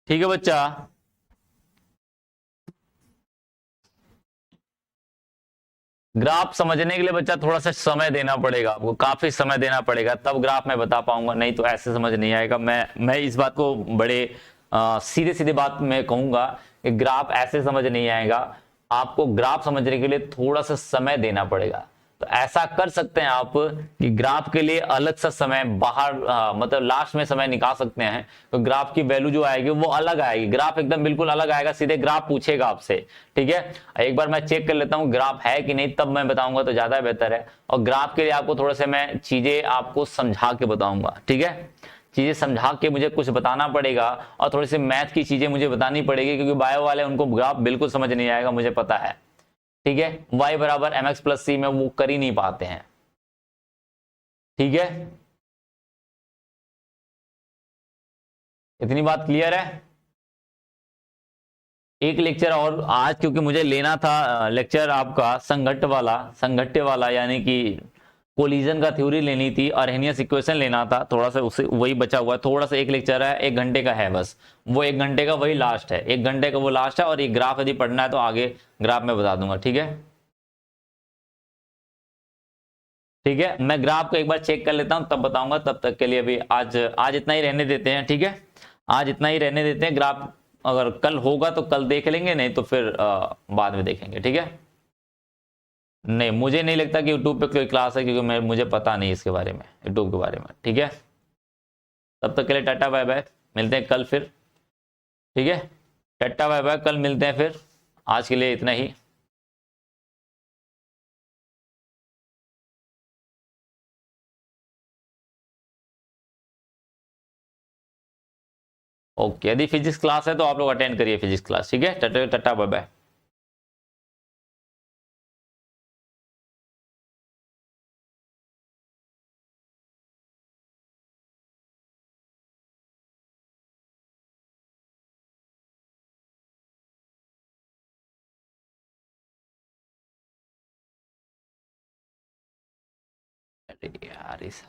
ठीक है बच्चा। ग्राफ समझने के लिए बच्चा थोड़ा सा समय देना पड़ेगा आपको, काफी समय देना पड़ेगा, तब ग्राफ मैं बता पाऊंगा, नहीं तो ऐसे समझ नहीं आएगा। मैं इस बात को बड़े सीधे सीधे बात में कहूंगा कि ग्राफ ऐसे समझ नहीं आएगा, आपको ग्राफ समझने के लिए थोड़ा सा समय देना पड़ेगा। तो ऐसा कर सकते हैं आप कि ग्राफ के लिए अलग सा समय बाहर मतलब लास्ट में समय निकाल सकते हैं, तो ग्राफ की वैल्यू जो आएगी वो अलग आएगी, ग्राफ एकदम बिल्कुल अलग आएगा, सीधे ग्राफ पूछेगा आपसे। ठीक है, एक बार मैं चेक कर लेता हूँ ग्राफ है कि नहीं, तब मैं बताऊंगा तो ज्यादा बेहतर है। और ग्राफ के लिए आपको थोड़ा सा मैं चीजें आपको समझा के बताऊंगा। ठीक है, चीजें समझा के मुझे कुछ बताना पड़ेगा, और थोड़ी सी मैथ की चीजें मुझे बतानी पड़ेगी, क्योंकि बायो वाले उनको ग्राफ बिल्कुल समझ नहीं आएगा, मुझे पता है। ठीक है, y बराबर mx प्लस सी में वो कर ही नहीं पाते हैं। ठीक है, इतनी बात क्लियर है। एक लेक्चर और आज, क्योंकि मुझे लेना था लेक्चर आपका संघट्य वाला यानी कि कोलिजन का थ्योरी लेनी थी, अरहेनियस इक्वेशन लेना था, थोड़ा सा उसे वही बचा हुआ है, थोड़ा सा एक लेक्चर है, 1 घंटे का है बस, वो 1 घंटे का वही लास्ट है, 1 घंटे का वो लास्ट है। और ये ग्राफ यदि पढ़ना है तो आगे ग्राफ में बता दूंगा। ठीक है, ठीक है, मैं ग्राफ को एक बार चेक कर लेता हूं तब बताऊंगा, तब तक के लिए अभी आज आज इतना ही रहने देते हैं। ठीक है, आज इतना ही रहने देते हैं, ग्राफ अगर कल होगा तो कल देख लेंगे, नहीं तो फिर बाद में देखेंगे। ठीक है, नहीं मुझे नहीं लगता कि यूट्यूब पे कोई क्लास है, क्योंकि मैं मुझे पता नहीं इसके बारे में, यूट्यूब के बारे में। ठीक है, तब तक के लिए टाटा बाय बाय, मिलते हैं कल फिर। ठीक है, टाटा बाय बाय, कल मिलते हैं फिर, आज के लिए इतना ही। ओके, यदि फिजिक्स क्लास है तो आप लोग अटेंड करिए फिजिक्स क्लास। ठीक है, टाटा टाटा बाय बाय। अरे यार इस